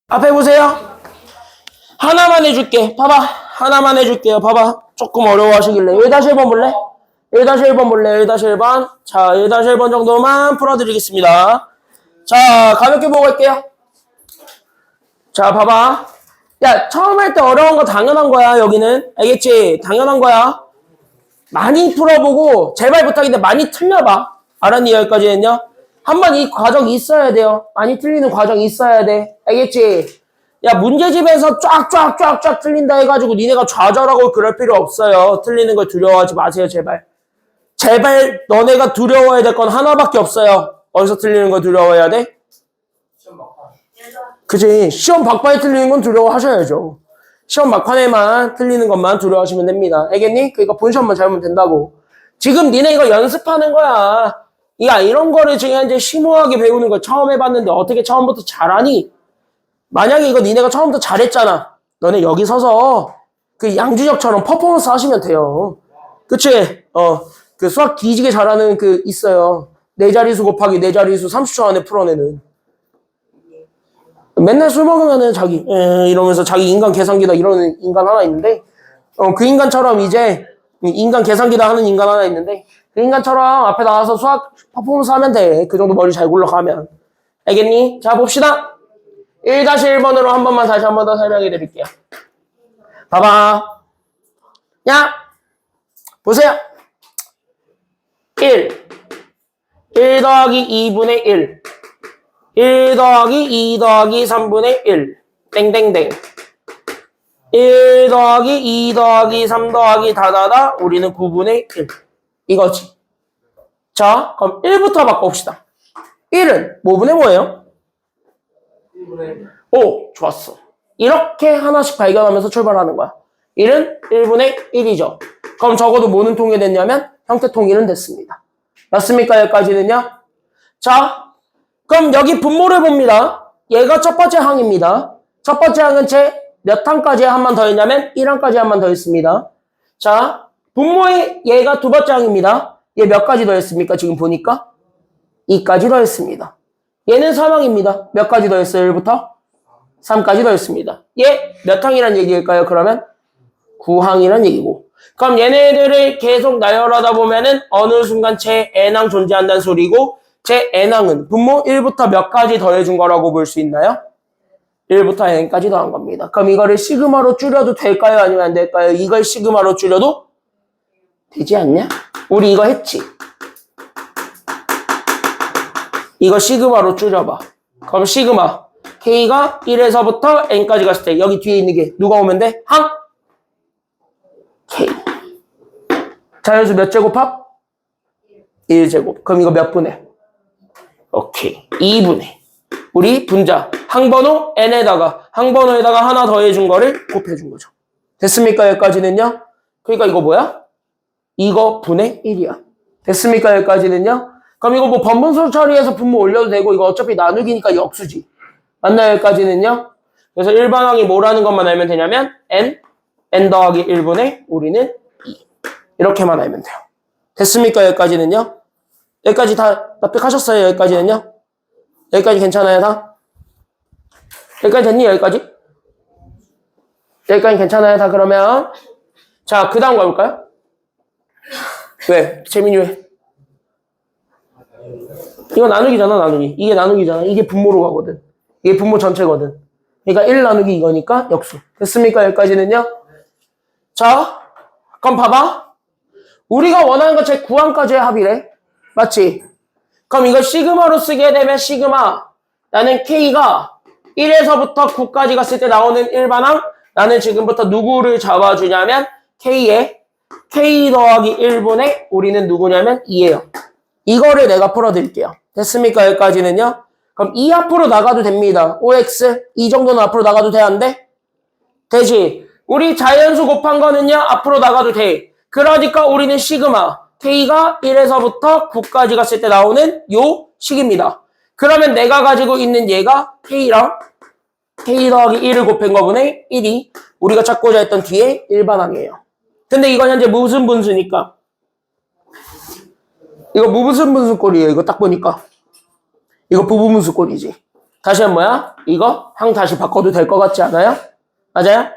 [SPEAKER 1] 앞에 보세요. 하나만 해줄게. 봐봐. 하나만 해줄게요. 봐봐. 조금 어려워하시길래. 1-1번 볼래? 1-1번 볼래? 1-1번. 자, 1-1번 정도만 풀어드리겠습니다. 자, 가볍게 보고 갈게요. 자, 봐봐. 야, 처음 할 때 어려운 거 당연한 거야, 여기는. 알겠지? 당연한 거야. 많이 풀어보고, 제발 부탁인데 많이 틀려봐. 알았니? 여기까지는요? 한번 이 과정이 있어야 돼요. 많이 틀리는 과정이 있어야 돼. 알겠지? 야, 문제집에서 쫙쫙쫙쫙 틀린다 해가지고 니네가 좌절하고 그럴 필요 없어요. 틀리는 걸 두려워하지 마세요, 제발. 제발 너네가 두려워해야 될 건 하나밖에 없어요. 어디서 틀리는 걸 두려워해야 돼? 그치? 시험 막판에 틀리는 건 두려워하셔야죠. 시험 막판에만 틀리는 것만 두려워하시면 됩니다. 알겠니? 그러니까 본시험만 잘하면 된다고. 지금 니네 이거 연습하는 거야. 야, 이런 거를 지금 이제 심오하게 배우는 걸 처음 해봤는데 어떻게 처음부터 잘하니? 만약에 이거 니네가 처음부터 잘했잖아. 너네 여기 서서 그 양준혁처럼 퍼포먼스 하시면 돼요. 그치? 그 수학 뒤지게 잘하는 그 있어요. 네 자리수 곱하기 네 자리수 30초 안에 풀어내는. 맨날 술 먹으면은 자기 이러면서 자기 인간 계산기다 이러는 인간 하나 있는데 그 인간처럼 이제 인간 계산기다 하는 인간 하나 있는데 그 인간처럼 앞에 나와서 수학 퍼포먼스 하면 돼. 그 정도 머리 잘 굴러가면. 알겠니? 자, 봅시다. 1-1번으로 한 번만 다시 한 번 더 설명해 드릴게요. 봐봐. 야, 보세요. 1 더하기 2분의 1 더하기 2 더하기 3분의 1 땡땡땡 1 더하기 2 더하기 3 더하기 다다다 우리는 9분의 1 이거지. 자, 그럼 1부터 바꿔봅시다. 1은 뭐분의 뭐예요?
[SPEAKER 3] 1분의
[SPEAKER 1] 오, 좋았어. 이렇게 하나씩 발견하면서 출발하는 거야. 1은 1분의 1이죠. 그럼 적어도 뭐는 통일됐냐면 형태 통일은 됐습니다. 맞습니까? 여기까지는요? 자, 그럼 여기 분모를 봅니다. 얘가 첫 번째 항입니다. 첫 번째 항은 몇 항까지 한 번 더 했냐면 1항까지 한 번 더 했습니다. 자, 분모의 얘가 두 번째 항입니다. 얘 몇 가지 더 했습니까? 지금 보니까 2까지 더 했습니다. 얘는 3항입니다. 몇 가지 더 했어요? 1부터? 3까지 더 했습니다. 얘 몇 항이란 얘기일까요? 그러면 9항이란 얘기고. 그럼 얘네들을 계속 나열하다 보면은 어느 순간 제 n항 존재한다는 소리고 제 n항은 분모 1부터 몇 가지 더해준 거라고 볼 수 있나요? 1부터 n까지 더한 겁니다. 그럼 이거를 시그마로 줄여도 될까요? 아니면 안 될까요? 이걸 시그마로 줄여도 되지 않냐? 우리 이거 했지? 이거 시그마로 줄여봐. 그럼 시그마 K가 1에서부터 n까지 갔을 때 여기 뒤에 있는 게 누가 오면 돼? 항? K. 자연수 몇 제곱합? 1제곱. 그럼 이거 몇 분의? 오케이. 2분의. 우리 분자. 항번호 n에다가 항번호에다가 하나 더해준 거를 곱해준 거죠. 됐습니까? 여기까지는요? 그러니까 이거 뭐야? 이거 분의 1이야. 됐습니까? 여기까지는요? 그럼 이거 뭐 번분수 처리해서 분모 올려도 되고 이거 어차피 나누기니까 역수지. 맞나요? 여기까지는요? 그래서 일반항이 뭐라는 것만 알면 되냐면 n 더하기 1분의 우리는 2. 이렇게만 알면 돼요. 됐습니까? 여기까지는요? 여기까지 다 납득하셨어요? 여기까지는요? 여기까지 괜찮아요? 다? 여기까지 됐니? 여기까지? 여기까지 괜찮아요? 다 그러면 자, 그 다음 가볼까요? 왜? 재민이 왜? 이거 나누기잖아, 나누기. 이게 나누기잖아. 이게 분모로 가거든. 이게 분모 전체거든. 그러니까 1 나누기 이거니까 역수. 됐습니까? 여기까지는요? 자, 그럼 봐봐. 우리가 원하는 거 제 9항까지의 합이래. 맞지? 그럼 이거 시그마로 쓰게 되면 시그마. 나는 K가 1에서부터 9까지 갔을 때 나오는 일반항. 나는 지금부터 누구를 잡아주냐면 K에 K 더하기 1분의 우리는 누구냐면 2예요. 이거를 내가 풀어드릴게요. 됐습니까? 여기까지는요? 그럼 2 앞으로 나가도 됩니다. OX 이 정도는 앞으로 나가도 돼? 안 돼? 되지? 우리 자연수 곱한 거는요. 앞으로 나가도 돼. 그러니까 우리는 시그마 K가 1에서부터 9까지 갔을 때 나오는 요 식입니다. 그러면 내가 가지고 있는 얘가 K랑 K 더하기 1을 곱한 거분의 1이 우리가 찾고자 했던 뒤에 일반항이에요. 근데 이건 현재 무슨 분수니까? 이거 무슨 분수 꼴이에요? 이거 딱 보니까. 이거 부분분수 꼴이지. 다시 한 뭐야? 이거 항 다시 바꿔도 될 것 같지 않아요? 맞아요?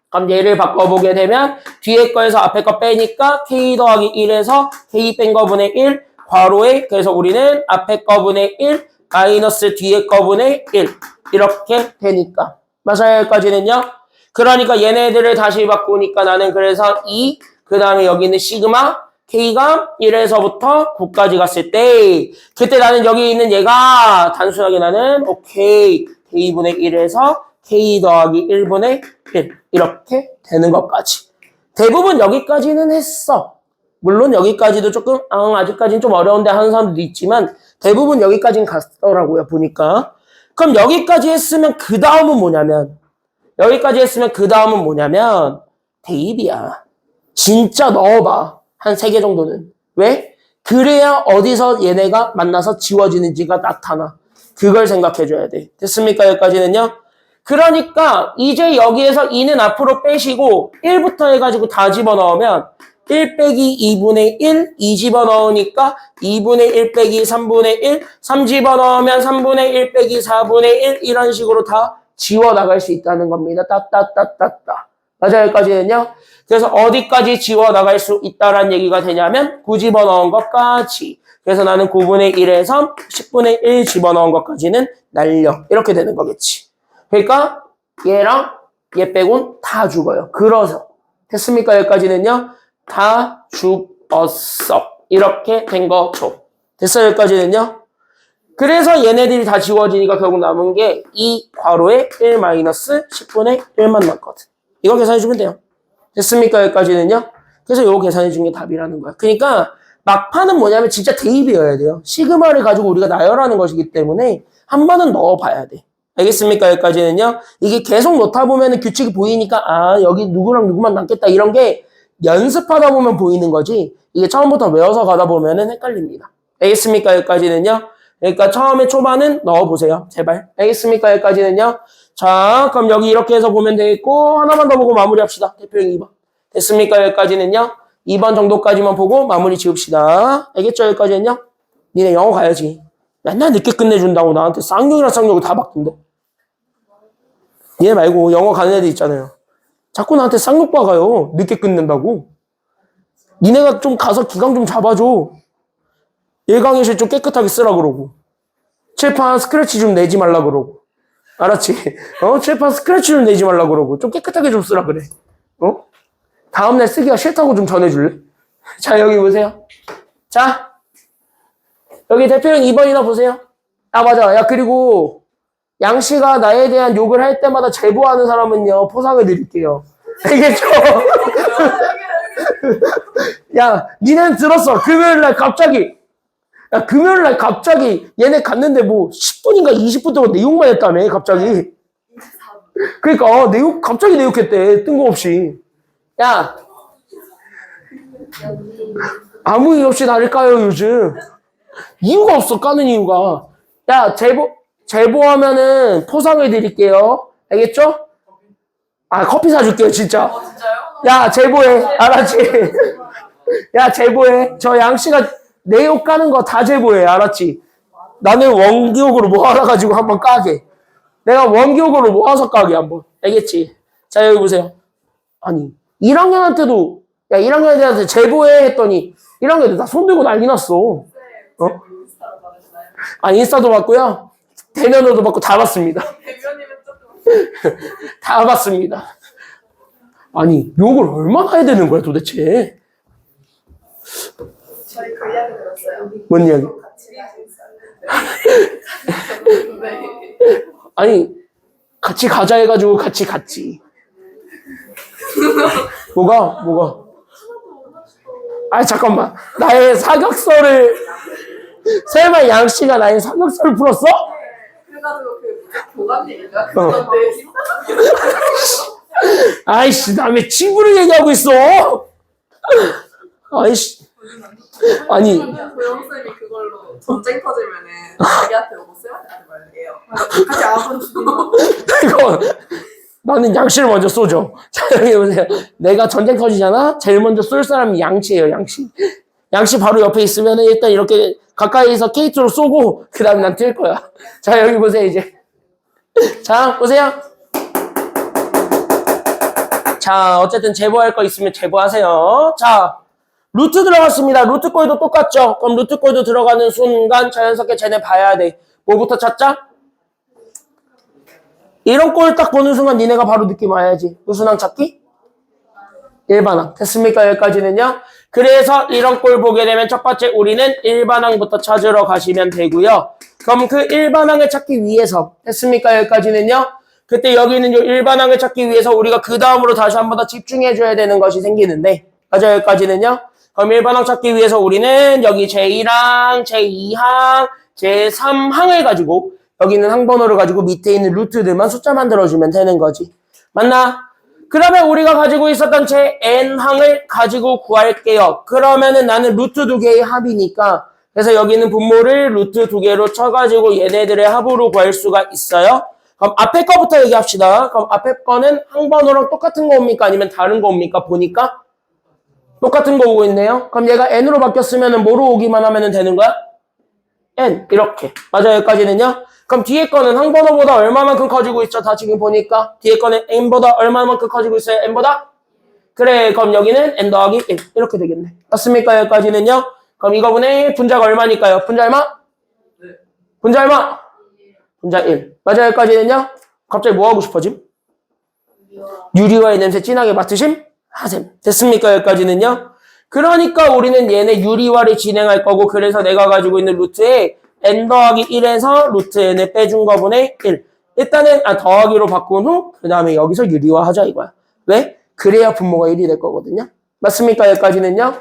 [SPEAKER 1] 그럼 얘를 바꿔보게 되면 뒤에 거에서 앞에 거 빼니까 k 더하기 1에서 k 뺀 거분의 1 괄호에 그래서 우리는 앞에 거분의 1 마이너스 뒤에 거분의 1 이렇게 되니까 맞아요? 여기까지는요? 그러니까 얘네들을 다시 바꾸니까 나는 그래서 2 그 다음에 여기 있는 시그마 k가 1에서부터 9까지 갔을 때 그때 나는 여기 있는 얘가 단순하게 나는 오케이 k분의 1에서 k 더하기 1분의 1 이렇게 되는 것까지 대부분 여기까지는 했어. 물론 여기까지도 조금 아직까지는 좀 어려운데 하는 사람들도 있지만 대부분 여기까지는 갔더라고요 보니까. 그럼 여기까지 했으면 그 다음은 뭐냐면 대입이야. 진짜 넣어봐. 한 3개 정도는. 왜? 그래야 어디서 얘네가 만나서 지워지는지가 나타나. 그걸 생각해줘야 돼. 됐습니까? 여기까지는요? 그러니까 이제 여기에서 2는 앞으로 빼시고 1부터 해가지고 다 집어넣으면 1 빼기 2분의 1, 2 집어넣으니까 2분의 1 빼기 3분의 1, 3 집어넣으면 3분의 1 빼기 4분의 1 이런 식으로 다 지워나갈 수 있다는 겁니다. 따따따따따. 맞아요? 여기까지는요? 그래서 어디까지 지워나갈 수 있다라는 얘기가 되냐면 9 집어넣은 것까지. 그래서 나는 9분의 1에서 10분의 1 집어넣은 것까지는 날려. 이렇게 되는 거겠지. 그러니까 얘랑 얘 빼곤 다 죽어요. 그래서 됐습니까? 여기까지는요? 다 죽었어. 이렇게 된 거죠. 됐어요? 여기까지는요? 그래서 얘네들이 다 지워지니까 결국 남은 게 2 괄호에 1 마이너스 10분의 1만 남거든. 이거 계산해주면 돼요. 됐습니까? 여기까지는요? 그래서 이거 계산해주는 게 답이라는 거야. 그러니까 막판은 뭐냐면 진짜 대입이어야 돼요. 시그마를 가지고 우리가 나열하는 것이기 때문에 한 번은 넣어봐야 돼. 알겠습니까? 여기까지는요? 이게 계속 넣다 보면 규칙이 보이니까 여기 누구랑 누구만 남겠다 이런 게 연습하다 보면 보이는 거지 이게 처음부터 외워서 가다 보면은 헷갈립니다. 알겠습니까? 여기까지는요? 그러니까 처음에 초반은 넣어보세요. 제발. 알겠습니까? 여기까지는요? 자, 그럼 여기 이렇게 해서 보면 되겠고 하나만 더 보고 마무리합시다. 대표형 2번. 됐습니까? 여기까지는요? 2번 정도까지만 보고 마무리 지읍시다. 알겠죠? 여기까지는요? 니네 영어 가야지. 맨날 늦게 끝내준다고 나한테 쌍욕이랑 쌍욕을 다 박던데. 얘 말고 영어 가는 애들 있잖아요. 자꾸 나한테 쌍욕 박아요. 늦게 끝낸다고. 니네가 좀 가서 기강 좀 잡아줘. 일강의실 좀 깨끗하게 쓰라 그러고. 칠판 스크래치 좀 내지 말라 그러고. 알았지? 칠판 스크래치 좀 내지 말라 그러고. 좀 깨끗하게 좀 쓰라 그래. 다음날 쓰기가 싫다고 좀 전해줄래? 자, 여기 보세요. 자, 여기 대표형 2번이나 보세요. 맞아. 야, 그리고 양씨가 나에 대한 욕을 할 때마다 제보하는 사람은요, 포상을 드릴게요. 알겠죠? 야, 니네는 들었어. 금요일날 갑자기 얘네 갔는데 뭐 10분인가 20분 동안 내 욕만 했다며, 갑자기. 그러니까, 갑자기 내 욕했대. 뜬금없이. 야, 아무 이유 없이 나를 까요, 요즘. 이유가 없어, 까는 이유가. 야, 제보하면은 포상을 드릴게요. 알겠죠? 커피 사줄게요, 진짜.
[SPEAKER 2] 진짜요?
[SPEAKER 1] 야, 제보해. 알았지? 야, 제보해. 저 양씨가 내 욕 까는 거 다 제보해. 알았지? 나는 원기옥으로 모아가지고 한번 까게. 내가 원기옥으로 모아서 까게, 한번. 알겠지? 자, 여기 보세요. 아니, 1학년한테도, 1학년 애들한테 제보해 했더니, 1학년 애들 다 손들고 난리 났어. 인스타도 받고요. 대면으로도 받고 다 받습니다.
[SPEAKER 2] 대표님은 조금.
[SPEAKER 1] 다 받습니다. 아니, 욕을 얼마나 해야 되는 거야, 도대체?
[SPEAKER 2] 저희 그 이야기 들었어요.
[SPEAKER 1] 뭔 이야기?
[SPEAKER 2] 같이 가셨어요. 네.
[SPEAKER 1] 아니, 같이 가자 해가지고 같이 갔지. 뭐가? 잠깐만. 나의 사격서를, 설마 양씨가 나의 사격서를 풀었어?
[SPEAKER 2] 그래가지고 교감님인가? 그런데
[SPEAKER 1] 아이씨, 남의 친구를 얘기하고 있어! 아이씨. 아니.
[SPEAKER 2] 도영쌤이 그걸로 전쟁 터지면은 자기한테 오고 쌤한테 말해요. 같이 아군 죽인다고.
[SPEAKER 1] 이거, 나는 양씨를 먼저 쏘죠. 자, 여기 보세요. 내가 전쟁 터지잖아? 제일 먼저 쏠 사람이 양씨예요, 양씨. 양씨 바로 옆에 있으면 일단 이렇게 가까이서 K2로 쏘고, 그 다음에 난 뛸 거야. 자, 여기 보세요, 이제. 자, 보세요. 자, 어쨌든 제보할 거 있으면 제보하세요. 자, 루트 들어갔습니다. 루트 꼴도 똑같죠? 그럼 루트 꼴도 들어가는 순간 자연스럽게 쟤네 봐야 돼. 뭐부터 찾자? 이런 꼴 딱 보는 순간 니네가 바로 느낌 와야지. 무슨 항 찾기? 일반항. 됐습니까? 여기까지는요. 그래서 이런 꼴 보게 되면 첫 번째 우리는 일반항부터 찾으러 가시면 되고요. 그럼 그 일반항을 찾기 위해서 됐습니까? 여기까지는요. 그때 여기 있는 이 일반항을 찾기 위해서 우리가 그 다음으로 다시 한 번 더 집중해줘야 되는 것이 생기는데 맞아 여기까지는요. 그럼 일반항 찾기 위해서 우리는 여기 제1항, 제2항, 제3항을 가지고 여기 있는 항번호를 가지고 밑에 있는 루트들만 숫자 만들어주면 되는 거지. 맞나? 그러면 우리가 가지고 있었던 제 n항을 가지고 구할게요. 그러면은 나는 루트 두 개의 합이니까 그래서 여기 있는 분모를 루트 두 개로 쳐가지고 얘네들의 합으로 구할 수가 있어요. 그럼 앞에 거부터 얘기합시다. 그럼 앞에 거는 항번호랑 똑같은 거 옵니까? 아니면 다른 거 옵니까? 보니까 똑같은 거 오고 있네요. 그럼 얘가 n으로 바뀌었으면 뭐로 오기만 하면 되는 거야? n 이렇게. 맞아요. 여기까지는요. 그럼 뒤에 거는 항번호보다 얼마만큼 커지고 있죠? 다 지금 보니까 뒤에 거는 n보다 얼마만큼 커지고 있어요? n보다? 그래. 그럼 여기는 n 더하기 1 이렇게 되겠네. 맞습니까? 여기까지는요. 그럼 이거분의 분자가 얼마니까요? 분자 얼마?
[SPEAKER 3] 네.
[SPEAKER 1] 분자 얼마? 분자 1. 맞아요. 여기까지는요. 갑자기 뭐 하고 싶어짐? 유리와의 냄새 진하게 맡으심? 하셈. 됐습니까? 여기까지는요. 그러니까 우리는 얘네 유리화를 진행할 거고 그래서 내가 가지고 있는 루트에 n 더하기 1에서 루트 n을 빼준 거분의 1. 일단은 더하기로 바꾼 후 그 다음에 여기서 유리화 하자 이거야. 왜? 그래야 분모가 1이 될 거거든요. 맞습니까? 여기까지는요.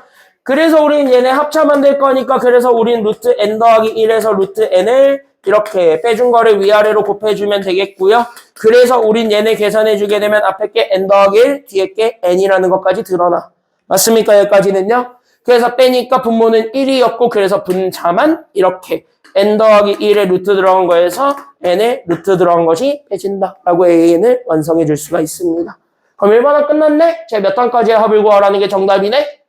[SPEAKER 1] 그래서 우리는 얘네 합차 만들 거니까 그래서 우리는 루트 n 더하기 1에서 루트 n을 이렇게 빼준 거를 위아래로 곱해주면 되겠고요. 그래서 우린 얘네 계산해주게 되면 앞에 게 n 더하기 1, 뒤에 게 n이라는 것까지 드러나. 맞습니까? 여기까지는요. 그래서 빼니까 분모는 1이었고 그래서 분자만 이렇게 n 더하기 1에 루트 들어간 거에서 n에 루트 들어간 것이 빼진다. 라고 an을 완성해 줄 수가 있습니다. 그럼 1번은 끝났네? 제 몇 단까지의 합을 구하라는 게 정답이네?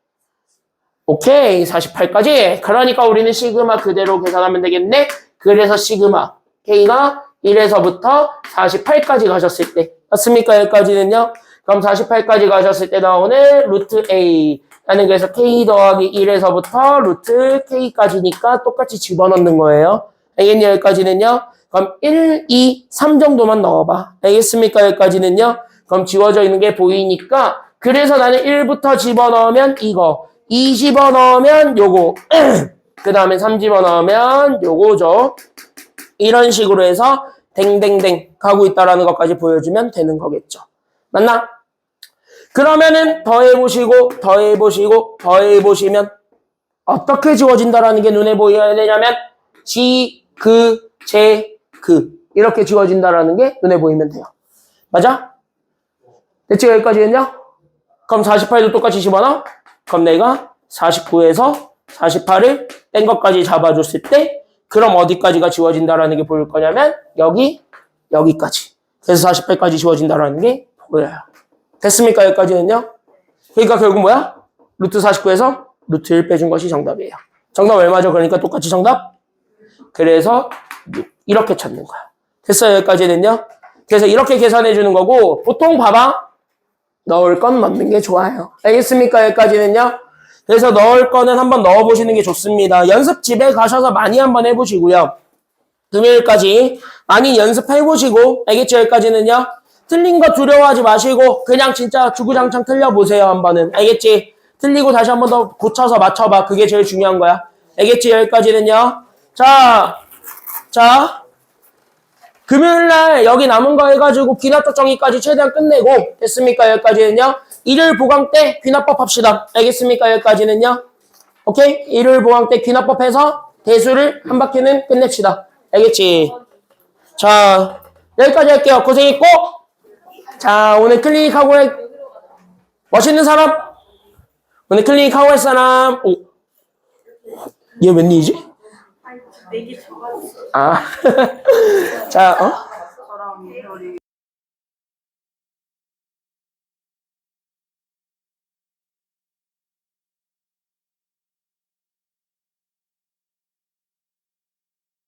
[SPEAKER 1] 오케이. 48까지. 그러니까 우리는 시그마 그대로 계산하면 되겠네? 그래서 시그마 K가 1에서부터 48까지 가셨을 때 맞습니까? 여기까지는요. 그럼 48까지 가셨을 때 나오는 루트 A 라는 그래서 K 더하기 1에서부터 루트 K까지니까 똑같이 집어넣는 거예요. 알겠니? 여기까지는요. 그럼 1, 2, 3 정도만 넣어봐. 알겠습니까? 여기까지는요. 그럼 지워져 있는 게 보이니까 그래서 나는 1부터 집어넣으면 이거 2 집어넣으면 요거 그 다음에 3 집어넣으면 요거죠. 이런 식으로 해서 댕댕댕 가고 있다라는 것까지 보여주면 되는 거겠죠. 맞나? 그러면은 더해보시고 더해보시고 더해보시면 어떻게 지워진다라는 게 눈에 보여야 되냐면 지, 그, 제, 그 이렇게 지워진다라는 게 눈에 보이면 돼요. 맞아? 대체 여기까지는요? 그럼 48도 똑같이 집어넣어? 그럼 내가 49에서 48을 뺀 것까지 잡아줬을 때 그럼 어디까지가 지워진다라는 게 보일 거냐면 여기까지. 그래서 48까지 지워진다라는 게 보여요. 됐습니까? 여기까지는요? 그러니까 결국 뭐야? 루트 49에서 루트 1 빼준 것이 정답이에요. 정답 얼마죠? 그러니까 똑같이 정답? 그래서 이렇게 찾는 거야. 됐어요? 여기까지는요? 그래서 이렇게 계산해 주는 거고 보통 봐봐. 넣을 건 넣는 게 좋아요. 알겠습니까? 여기까지는요? 그래서 넣을 거는 한번 넣어보시는 게 좋습니다. 연습 집에 가셔서 많이 한번 해보시고요. 금요일까지 많이 연습해보시고 알겠죠? 여기까지는요? 틀린 거 두려워하지 마시고 그냥 진짜 주구장창 틀려보세요. 한번은. 알겠지? 틀리고 다시 한 번 더 고쳐서 맞춰봐. 그게 제일 중요한 거야. 알겠지? 여기까지는요? 자 금요일날 여기 남은 거 해가지고 귀납법 정의까지 최대한 끝내고 됐습니까? 여기까지는요? 일요일 보강 때 귀납법 합시다. 알겠습니까? 여기까지는요? 오케이? 일요일 보강 때 귀납법 해서 대수를 한 바퀴는 끝냅시다. 알겠지? 자 여기까지 할게요. 고생했고 자 오늘 클리닉하고 멋있는 사람 오늘 클리닉하고 할 사람 오. 얘 웬일이지?
[SPEAKER 2] 내기 좋아졌어.
[SPEAKER 1] 자,